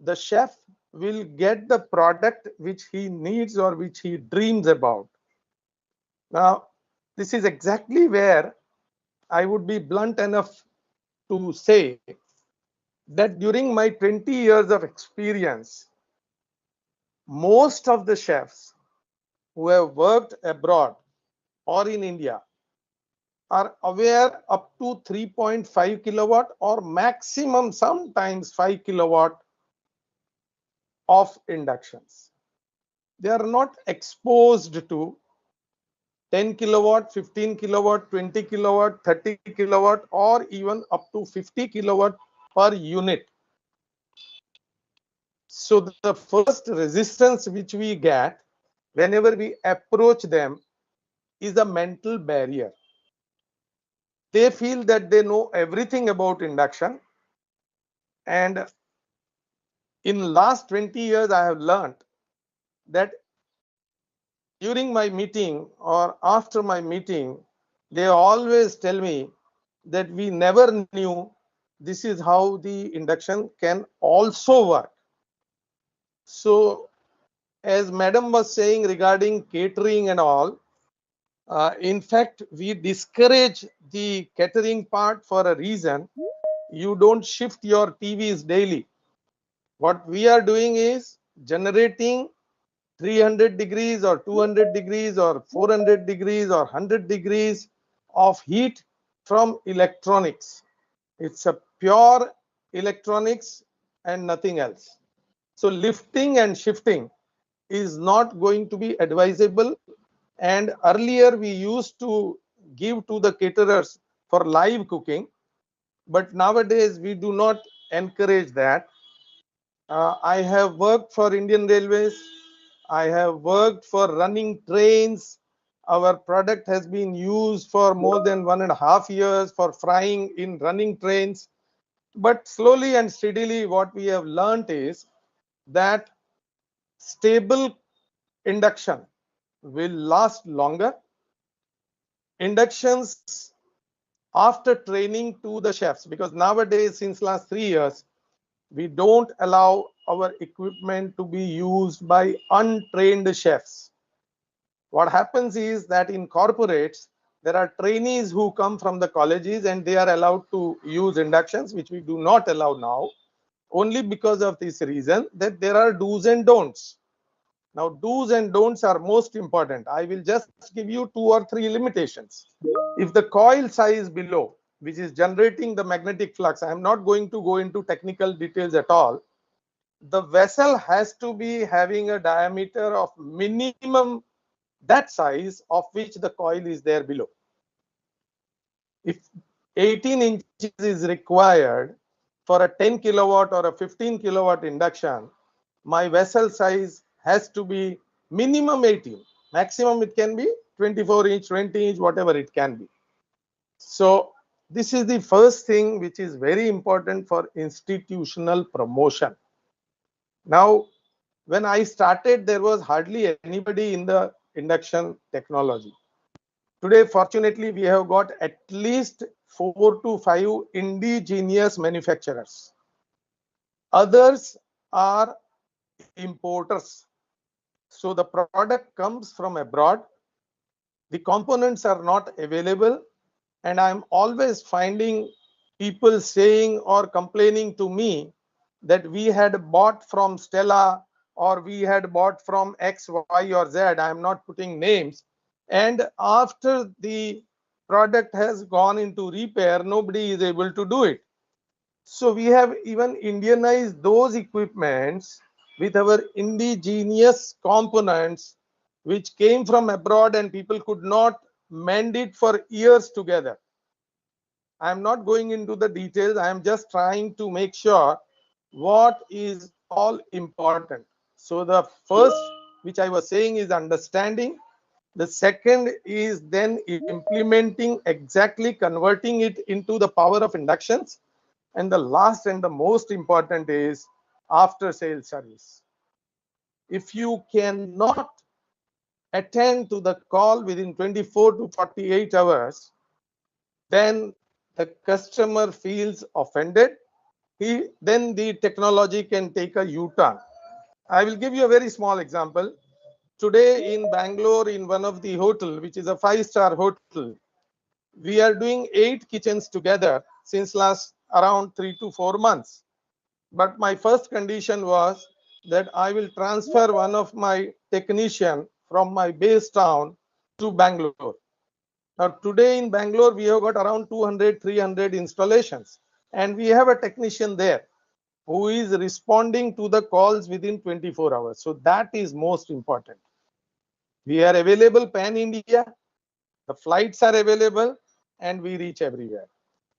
the chef will get the product which he needs or which he dreams about. Now, this is exactly where I would be blunt enough to say that during my 20 years of experience, most of the chefs who have worked abroad or in India are aware up to 3.5 kilowatt or maximum sometimes 5 kilowatt of inductions. They are not exposed to 10 kilowatt, 15 kilowatt, 20 kilowatt, 30 kilowatt, or even up to 50 kilowatt per unit. So the first resistance which we get whenever we approach them is a mental barrier. They feel that they know everything about induction, and in last 20 years I have learned that during my meeting or after my meeting, they always tell me that we never knew this is how the induction can also work. So as madam was saying regarding catering and all, in fact, we discourage the catering part for a reason. You don't shift your TVs daily. What we are doing is generating 300 degrees or 200 degrees or 400 degrees or 100 degrees of heat from electronics. It's a pure electronics and nothing else. So lifting and shifting is not going to be advisable. And earlier we used to give to the caterers for live cooking, but nowadays we do not encourage that. I have worked for Indian Railways. I have worked for running trains. Our product has been used for more than 1.5 years for frying in running trains. But slowly and steadily, what we have learned is that stable induction will last longer. Inductions after training to the chefs, because nowadays, since last 3 years, we don't allow our equipment to be used by untrained chefs. What happens is that in corporates, there are trainees who come from the colleges and they are allowed to use inductions, which we do not allow now, only because of this reason that there are do's and don'ts. Now, do's and don'ts are most important. I will just give you 2 or 3 limitations. If the coil size below, which is generating the magnetic flux, I am not going to go into technical details at all. The vessel has to be having a diameter of minimum that size of which the coil is there below. If 18 inches is required for a 10 kilowatt or a 15 kilowatt induction, my vessel size has to be minimum 18. Maximum it can be 24 inch, 20 inch, whatever it can be. So this is the first thing which is very important for institutional promotion. Now, when I started, there was hardly anybody in the induction technology. Today, fortunately, we have got at least 4 to 5 indigenous manufacturers. Others are importers. So the product comes from abroad. The components are not available. And I'm always finding people saying or complaining to me that we had bought from Stella or we had bought from X, Y, or Z. I'm not putting names. And after the product has gone into repair, nobody is able to do it. So we have even Indianized those equipments with our indigenous components, which came from abroad and people could not mend it for years together. I am not going into the details. I am just trying to make sure what is all important. So the first, which I was saying, is understanding. The second is then implementing, exactly converting it into the power of inductions. And the last and the most important is after sales service. If you cannot attend to the call within 24 to 48 hours, then the customer feels offended. Then the technology can take a U-turn. I will give you a very small example. Today in Bangalore, in one of the hotel, which is a 5-star hotel, we are doing 8 kitchens together since last around 3 to 4 months. But my first condition was that I will transfer one of my technician from my base town to Bangalore. Now today in Bangalore, we have got around 200, 300 installations, and we have a technician there who is responding to the calls within 24 hours. So that is most important. We are available pan-India, the flights are available, and we reach everywhere.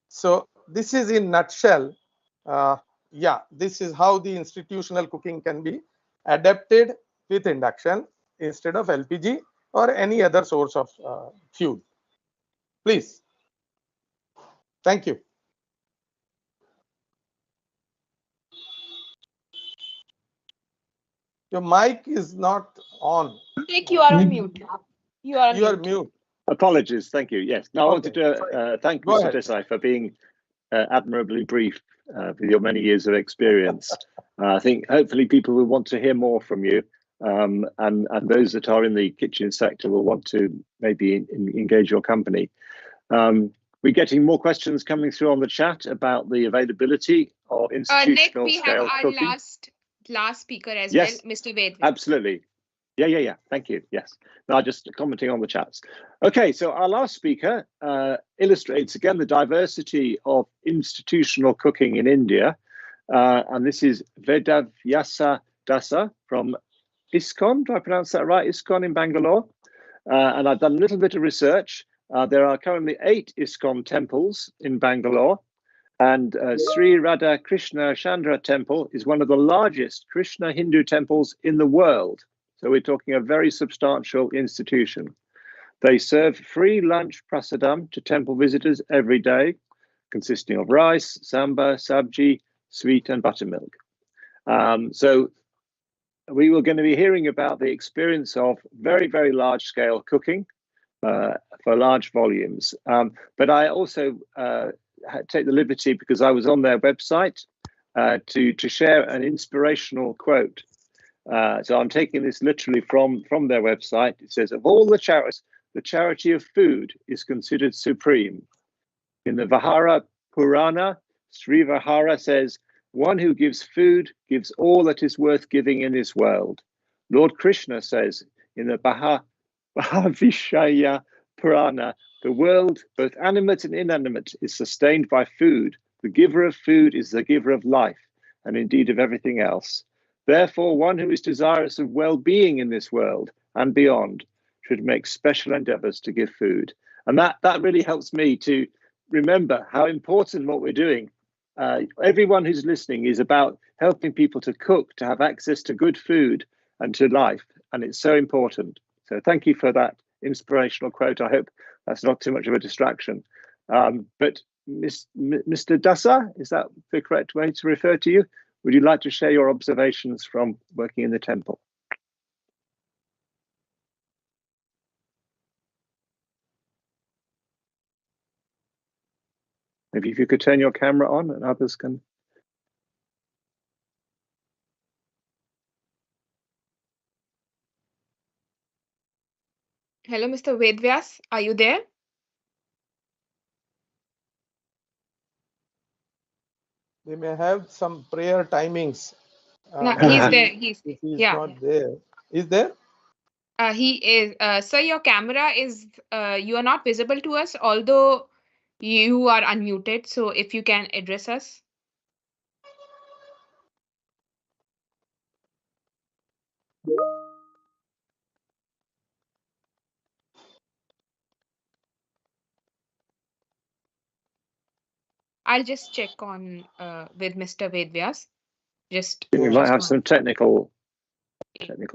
So this is in nutshell. Yeah, this is how the institutional cooking can be adapted with induction instead of LPG or any other source of fuel. Please. Thank you. Your mic is not on. Nick, you are on mute. You are on mute. Apologies. Thank you. Yes. Now, I wanted to thank Go Mr. ahead. Desai for being admirably brief with your many years of experience. I think hopefully people will want to hear more from you, and those that are in the kitchen sector will want to maybe engage your company. We're getting more questions coming through on the chat about the availability of institutional Nick, we scale have cooking. our last speaker as Yes, well, Mr. Ved. Absolutely. Yeah. Thank you. Yes. Now, just commenting on the chats. Okay, so our last speaker illustrates again the diversity of institutional cooking in India. And this is Vedavyasa Dasa from ISKCON. Do I pronounce that right? ISKCON in Bangalore. And I've done a little bit of research. There are currently 8 ISKCON temples in Bangalore. And Sri Radha Krishna Chandra Temple is one of the largest Krishna Hindu temples in the world. So we're talking a very substantial institution. They serve free lunch prasadam to temple visitors every day, consisting of rice, sambar, sabji, sweet and buttermilk. So we were going to be hearing about the experience of very, very large scale cooking for large volumes. But I also take the liberty, because I was on their website, to share an inspirational quote. So I'm taking this literally from their website. It says, of all the charities, the charity of food is considered supreme. In the Vahara Purana, Sri Vahara says, one who gives food gives all that is worth giving in this world. Lord Krishna says in the Bhavishaya Purana, the world, both animate and inanimate, is sustained by food. The giver of food is the giver of life, and indeed of everything else. Therefore, one who is desirous of well-being in this world and beyond should make special endeavors to give food. And that really helps me to remember how important what we're doing. Everyone who's listening is about helping people to cook, to have access to good food and to life. And it's so important. So thank you for that inspirational quote. I hope that's not too much of a distraction. But Mr. Dasa, is that the correct way to refer to you? Would you like to share your observations from working in the temple? Maybe if you could turn your camera on and others can. Hello, Mr. Vedvyas, are you there? They may have some prayer timings. No, he's there. He's yeah. not there. Is there? He is. Sir, your camera is, you are not visible to us, although you are unmuted. So if you can address us. I'll just check on with Mr. Vedvyas. Just We might have some technical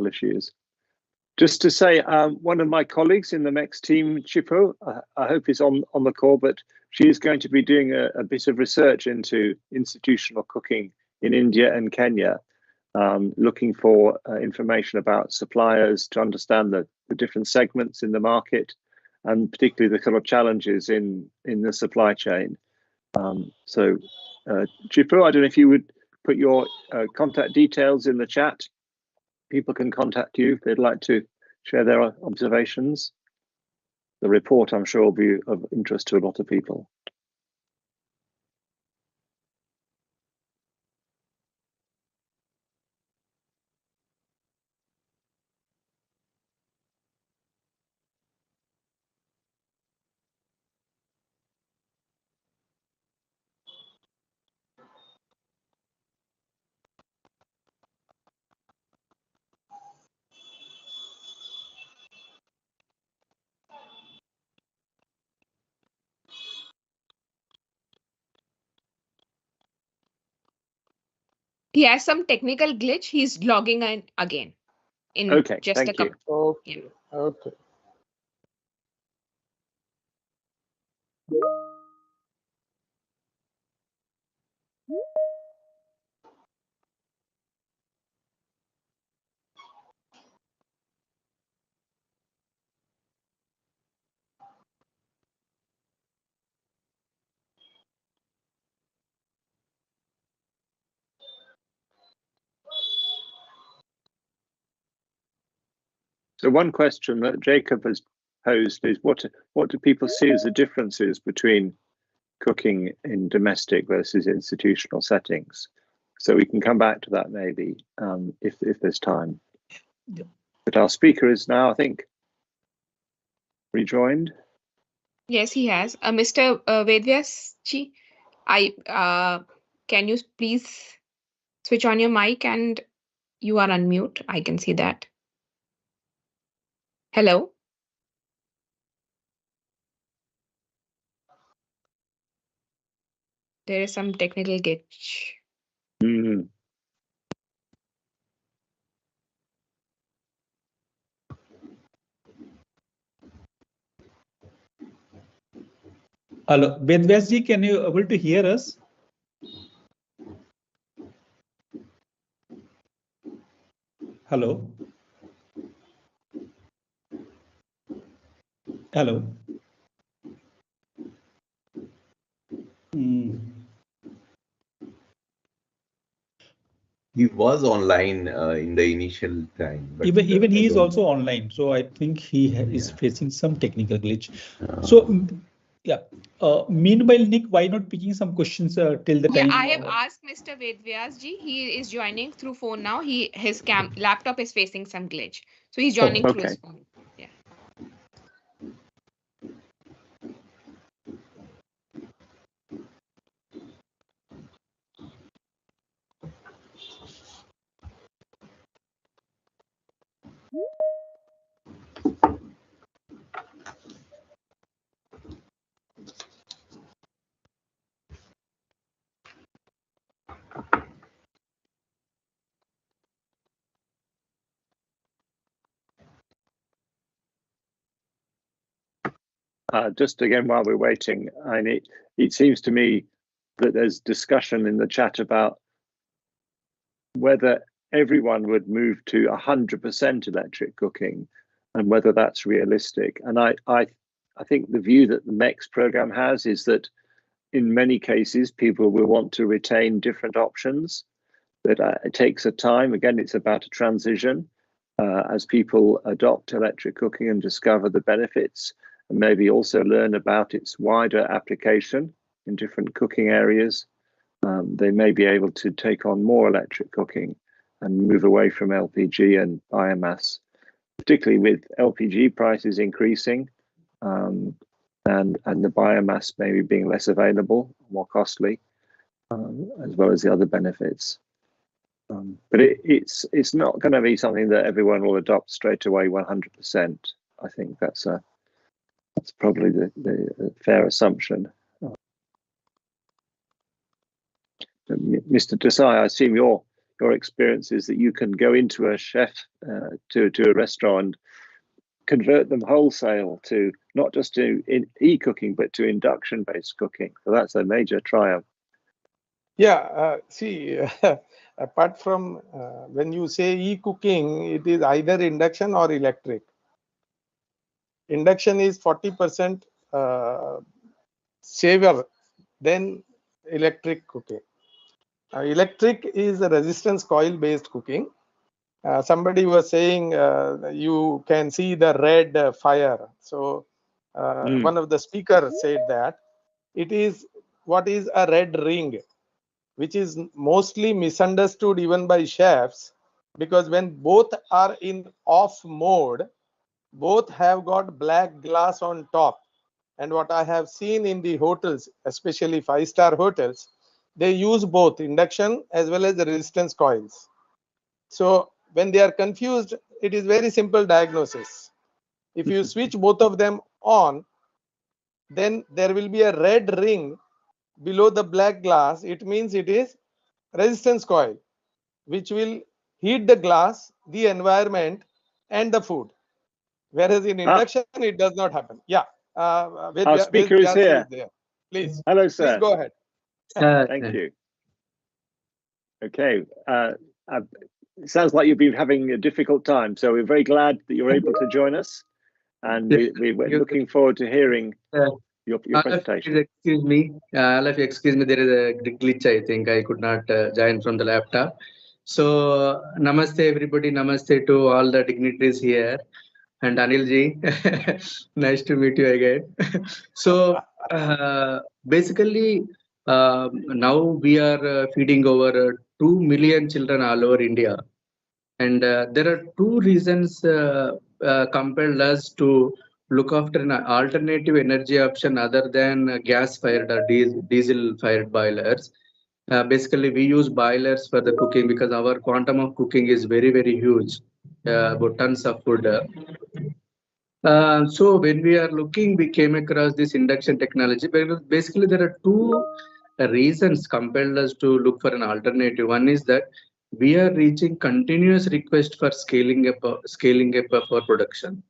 issues. Just to say, one of my colleagues in the MECS team, Chipo, I hope is on the call, but she is going to be doing a bit of research into institutional cooking in India and Kenya, looking for information about suppliers to understand the different segments in the market, and particularly the kind of challenges in the supply chain. So, Chipo, I don't know if you would put your contact details in the chat. People can contact you if they'd like to share their observations. The report, I'm sure, will be of interest to a lot of people. He has some technical glitch. He's logging in again in Okay, just thank a couple. Okay. Okay. So one question that Jacob has posed is what do people see as the differences between cooking in domestic versus institutional settings? So we can come back to that maybe if there's time. Yeah. But our speaker is now, I think, rejoined. Yes, he has. Mr. Vedvyas ji, can you please switch on your mic and you are on mute? I can see that. Hello. There is some technical glitch. Mm. Hello, Vedvyas ji, can you able to hear us? Hello. Hello. He was online in the initial time. But even he is also online, so I think he is facing some technical glitch. So yeah. Meanwhile, Nick, why not picking some questions till the time? I have asked Mr. Vedvyas ji. He is joining through phone now. His laptop is facing some glitch, so he's joining through his phone. Yeah. just again while we're waiting, and it seems to me that there's discussion in the chat about whether everyone would move to 100% electric cooking and whether that's realistic. And I think the view that the MECS program has is that in many cases, people will want to retain different options, that it takes a time. Again, it's about a transition as people adopt electric cooking and discover the benefits, and maybe also learn about its wider application in different cooking areas. They may be able to take on more electric cooking and move away from LPG and biomass, particularly with LPG prices increasing and the biomass maybe being less available, more costly, as well as the other benefits. But it's not going to be something that everyone will adopt straight away 100%. I think that's probably the fair assumption. Mr. Desai, I assume your experience is that you can go into a chef to a restaurant, convert them wholesale to not just to e-cooking but to induction-based cooking. So that's a major triumph. Yeah, see, apart from when you say e-cooking, it is either induction or electric. Induction is 40% safer than electric cooking. Electric is a resistance coil based cooking. Somebody was saying you can see the red fire. So one of the speakers said that it is what is a red ring, which is mostly misunderstood even by chefs, because when both are in off mode, both have got black glass on top. And what I have seen in the hotels, especially 5-star hotels, they use both induction as well as the resistance coils. So when they are confused, it is very simple diagnosis. If you switch both of them on, then there will be a red ring below the black glass. It means it is resistance coil, which will heat the glass, the environment, and the food. Whereas in induction, it does not happen. Yeah. Our speaker is here. Please. Hello, sir. Please go ahead. Thank you. Okay. It sounds like you've been having a difficult time, so we're very glad that you're able to join us, and we're looking forward to hearing your presentation. Excuse me, excuse me, there is a glitch. I think I could not join from the laptop. So namaste everybody, namaste to all the dignitaries here, and Anil ji, nice to meet you again. So basically now we are feeding over 2 million children all over India, and there are two reasons compelled us to look after an alternative energy option other than gas-fired or diesel-fired boilers. Basically, we use boilers for the cooking because our quantum of cooking is very, very huge, about tons of food. So when we are looking, we came across this induction technology. Basically, there are two reasons compelled us to look for an alternative. One is that we are reaching continuous request for scaling up of our production.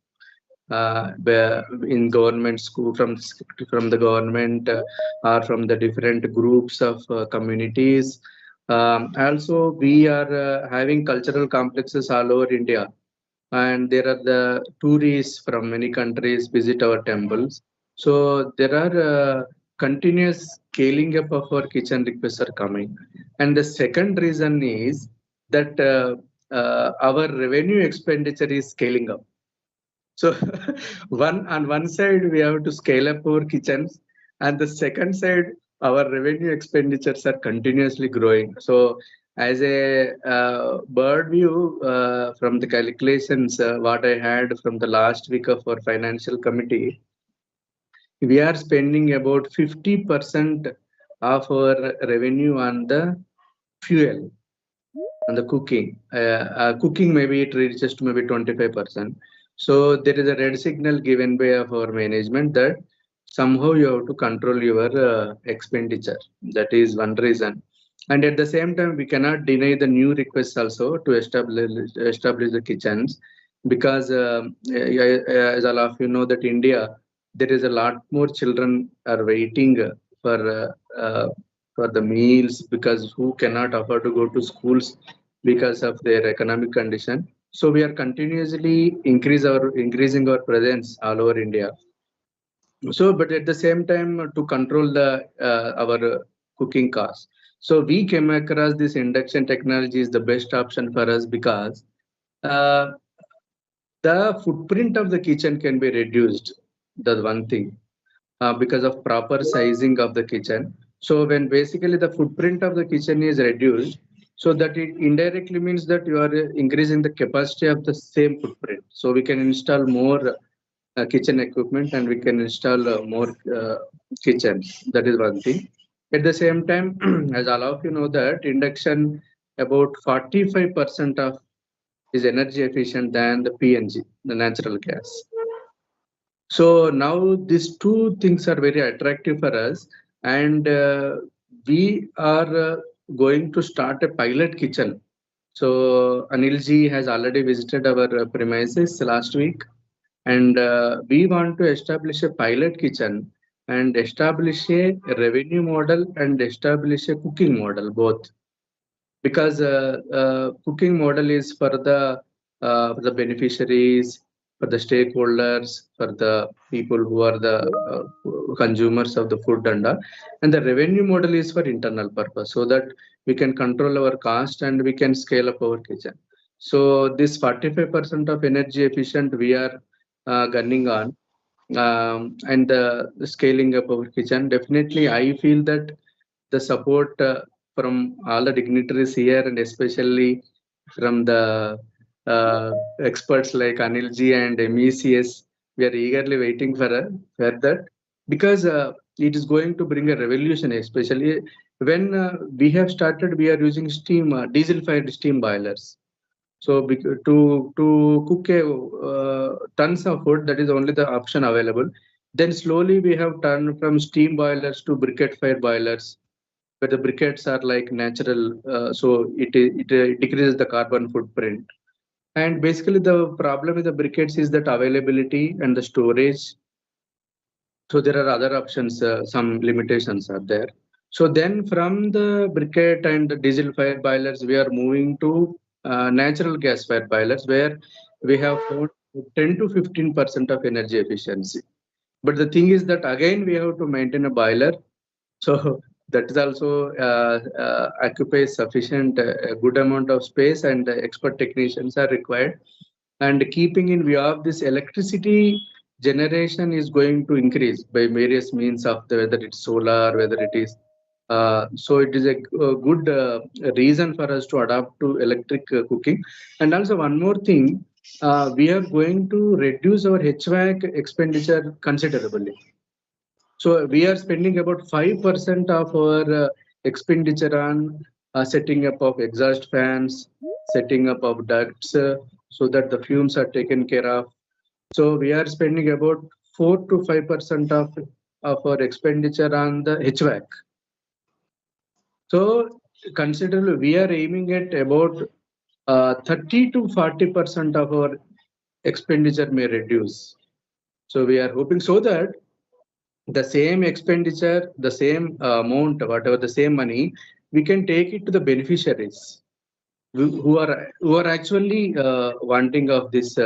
In government school, from the government or from the different groups of communities. Also, we are having cultural complexes all over India, and there are the tourists from many countries visit our temples. So there are continuous scaling up of our kitchen requests are coming. And the second reason is that our revenue expenditure is scaling up. So on one side, we have to scale up our kitchens, and the second side, our revenue expenditures are continuously growing. So as a bird view from the calculations, what I had from the last week of our financial committee, we are spending about 50% of our revenue on the fuel, on the cooking. Cooking, maybe it reaches to maybe 25%. So there is a red signal given by of our management that somehow you have to control your expenditure. That is one reason. And at the same time, we cannot deny the new requests also to establish the kitchens, because as all of you know that India there is a lot more children are waiting for the meals, because who cannot afford to go to schools because of their economic condition. So we are continuously increasing our presence all over India. So, but at the same time, to control the our cooking costs. So we came across this induction technology is the best option for us, because the footprint of the kitchen can be reduced. That's one thing, because of proper sizing of the kitchen. So when basically the footprint of the kitchen is reduced, so that it indirectly means that you are increasing the capacity of the same footprint. So we can install more kitchen equipment, and we can install more kitchens. That is one thing. At the same time, as all of you know, that induction about 45% of is energy efficient than the PNG, the natural gas. So now these two things are very attractive for us, and we are going to start a pilot kitchen. So Anilji has already visited our premises last week, and we want to establish a pilot kitchen and establish a revenue model and establish a cooking model both, because cooking model is for the beneficiaries, for the stakeholders, for the people who are the consumers of the food, and the revenue model is for internal purpose, so that we can control our cost and we can scale up our kitchen. So this 45% of energy efficient we are gunning on, and the scaling up our kitchen. Definitely, I feel that the support from all the dignitaries here, and especially from the experts like Anilji and MECS, we are eagerly waiting for that, because it is going to bring a revolution, especially when we have started. We are using steam, diesel-fired steam boilers. So to cook tons of food, that is only the option available. Then slowly we have turned from steam boilers to briquette-fired boilers, where the briquettes are like natural, so it decreases the carbon footprint. And basically the problem with the briquettes is that availability and the storage. So there are other options, some limitations are there. So then from the briquette and the diesel fired boilers, we are moving to natural gas fired boilers, where we have found 10 to 15% of energy efficiency. But the thing is that again we have to maintain a boiler, so that is also occupies sufficient good amount of space, and expert technicians are required. And keeping in view of this, electricity generation is going to increase by various means of whether it's solar, whether it is so it is a good reason for us to adapt to electric cooking. And also one more thing, we are going to reduce our HVAC expenditure considerably. So we are spending about 5% of our expenditure on setting up of exhaust fans, setting up of ducts, so that the fumes are taken care of. So we are spending about 4 to 5% of our expenditure on the HVAC. So considerably, we are aiming at about 30 to 40% of our expenditure may reduce. So we are hoping so that the same expenditure, the same amount, whatever the same money, we can take it to the beneficiaries who are actually wanting of this,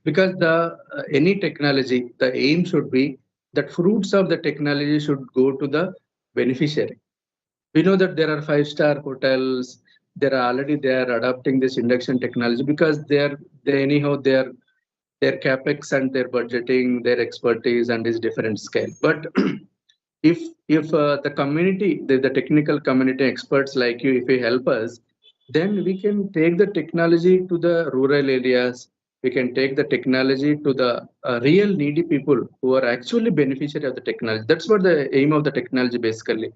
because the any technology, the aim should be that fruits of the technology should go to the beneficiary. We know that there are 5-star hotels. They are adopting this induction technology, because their capex and their budgeting, their expertise, and is different scale. But if the community, the technical community experts like you, if you help us, then we can take the technology to the rural areas. We can take the technology to the real needy people who are actually beneficiary of the technology. That's what the aim of the technology basically.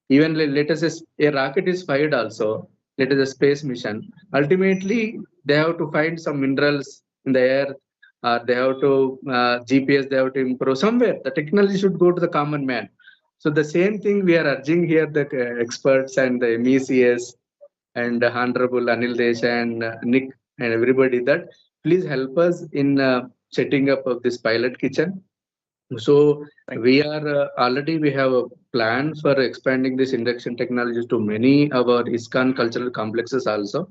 Even let us say a rocket is fired also, let us say a space mission. Ultimately, they have to find some minerals in the air, they have to GPS, they have to improve somewhere. The technology should go to the common man. So the same thing we are urging here, the experts and the MECS and Honorable Anil Desh and Nick and everybody, that please help us in setting up of this pilot kitchen. So we are already we have a plan for expanding this induction technologies to many of our ISKCON cultural complexes also,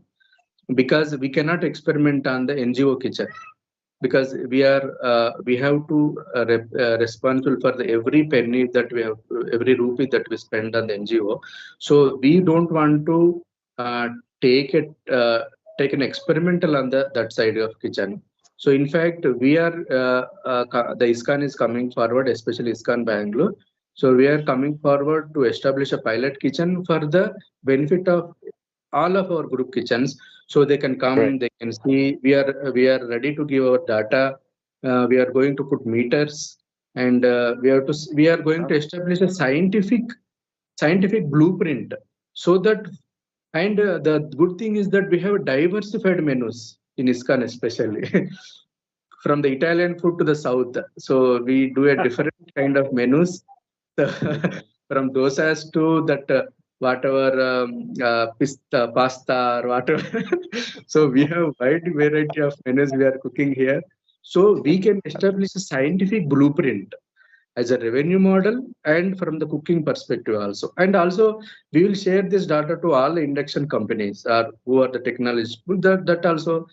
because we cannot experiment on the NGO kitchen, because we have to responsible for every penny that we have, every rupee that we spend on the NGO. So we don't want to take an experimental on that side of kitchen. So in fact, we are the ISKCON is coming forward, especially ISKCON Bangalore. So we are coming forward to establish a pilot kitchen for the benefit of all of our group kitchens, so they can come, Right. they can see. We are ready to give our data. We are going to put meters, and we are going to establish a scientific blueprint, so that. And the good thing is that we have diversified menus in ISKCON, especially from the Italian food to the south. So we do a different kind of menus, from dosas to that whatever pasta or whatever. So we have wide variety of menus we are cooking here. So we can establish a scientific blueprint as a revenue model and from the cooking perspective also. And also we will share this data to all the induction companies who are the technologists. That also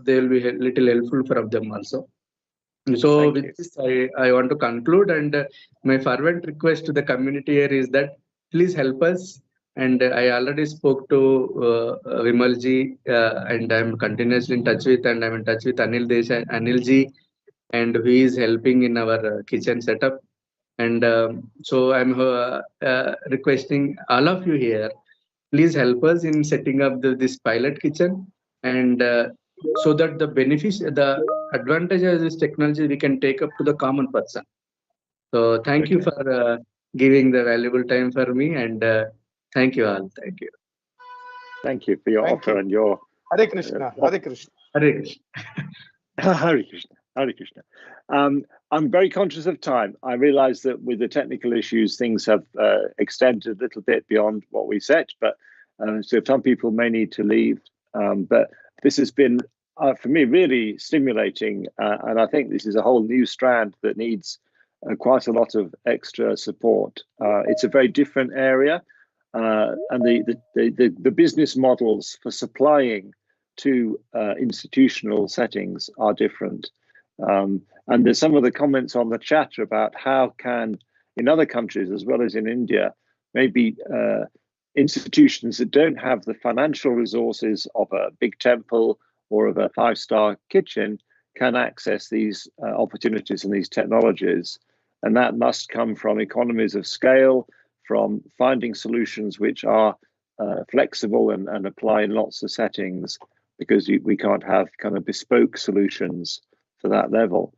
they will be a little helpful for them also. So with this, I want to conclude, and my fervent request to the community here is that please help us. And I already spoke to Vimalji, and I'm continuously in touch with, and I'm in touch with Anilji, and who is helping in our kitchen setup. And so I'm requesting all of you here, please help us in setting up this pilot kitchen, and so that the advantage of this technology we can take up to the common person. So thank you for giving the valuable time for me, and thank you all. Thank you. Thank you for your offer and your Hare Krishna. Hare Krishna. Hare Krishna. Hare Krishna. Hare Krishna. I'm very conscious of time. I realize that with the technical issues, things have extended a little bit beyond what we set, but so some people may need to leave. But this has been, for me, really stimulating. And I think this is a whole new strand that needs quite a lot of extra support. It's a very different area. And the business models for supplying to institutional settings are different. And there's some of the comments on the chat about how can, in other countries as well as in India, maybe institutions that don't have the financial resources of a big temple or of a 5-star kitchen can access these opportunities and these technologies. And that must come from economies of scale, from finding solutions which are flexible and apply in lots of settings, because we can't have kind of bespoke solutions for that level.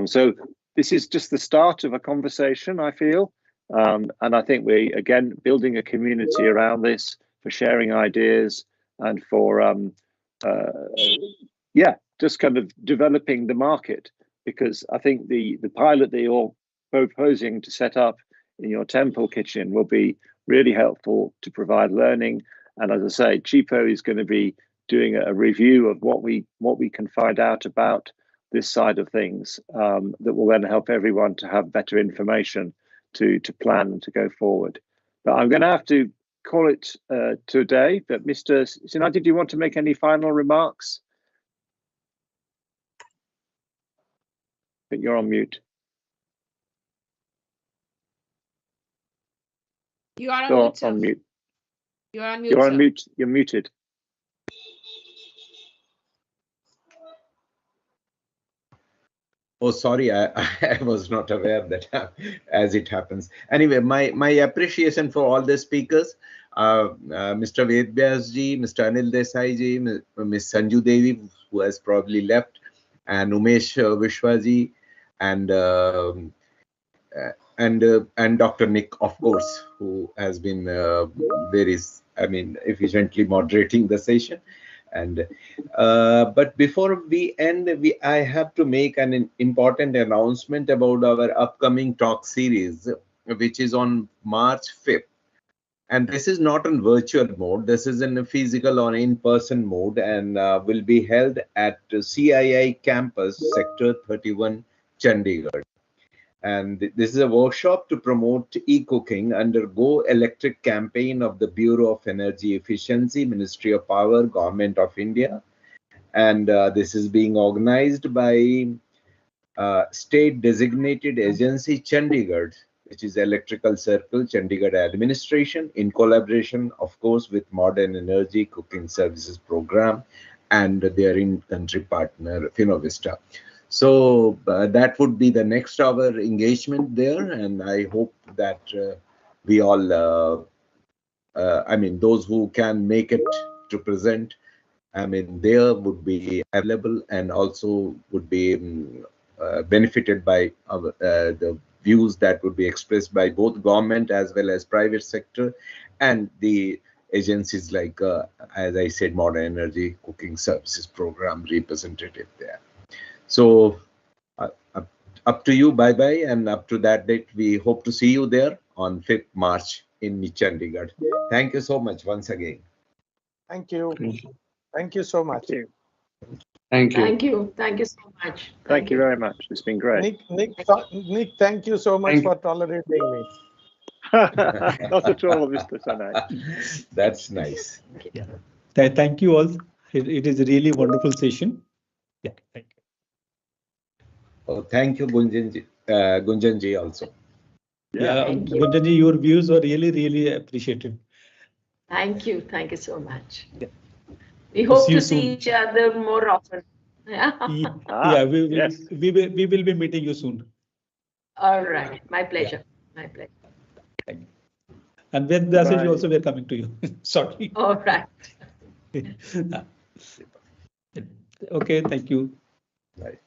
So this is just the start of a conversation, I feel. And I think we, again, building a community around this for sharing ideas and for, just kind of developing the market. Because I think the pilot that you're proposing to set up in your temple kitchen will be really helpful to provide learning. And as I say, Chipo is going to be doing a review of what we can find out about this side of things, that will then help everyone to have better information to plan and to go forward. But I'm going to have to call it today. But Mr. Sinha, did you want to make any final remarks? I think you're on mute. You are on mute. You are on mute. You're on mute. You're muted. Oh, sorry, I was not aware that as it happens. Anyway, my appreciation for all the speakers, Mr. Vedvyas ji, Mr. Anil Desai ji, Ms. Sanju Devi, who has probably left, and Umesh Vishwa ji, and Dr. Nick, of course, who has been efficiently moderating the session. And but before we end, I have to make an important announcement about our upcoming talk series, which is on March 5th. And this is not in virtual mode. This is in a physical or in-person mode, and will be held at CII campus, Sector 31, Chandigarh. And this is a workshop to promote e-cooking under Go Electric campaign of the Bureau of Energy Efficiency, Ministry of Power, Government of India. And this is being organized by state designated agency Chandigarh, which is Electrical Circle Chandigarh Administration, in collaboration, of course, with Modern Energy Cooking Services Program and their in-country partner Finovista. So that would be the next our engagement there, and I hope that we all, I mean, those who can make it to present, I mean, there would be available and also would be benefited by the views that would be expressed by both government as well as private sector and the agencies like, as I said, Modern Energy Cooking Services Program representative there. So up to you, bye-bye, and up to that date, we hope to see you there on 5th March in Chandigarh. Thank you so much once again. Thank you. Thank you so much. Thank you. Thank you. Thank you. Thank you so much. Thank you very much. It's been great. Nick, thank you so much for tolerating me. Not at all, Mr. Sanai. That's nice. Yeah. Thank you all. It is a really wonderful session. Yeah. Thank you. Oh, thank you, Gunjanji also. Yeah, Thank you. Gunjanji, your views are really, really appreciated. Thank you. Thank you so much. Yeah. We hope See you to see soon. each other more often. Yeah. Yeah, we will be meeting you soon. All right. My pleasure. My pleasure. Thank you. And with Dasaji also, we are coming to you. Sorry. All right. Okay, thank you. Right.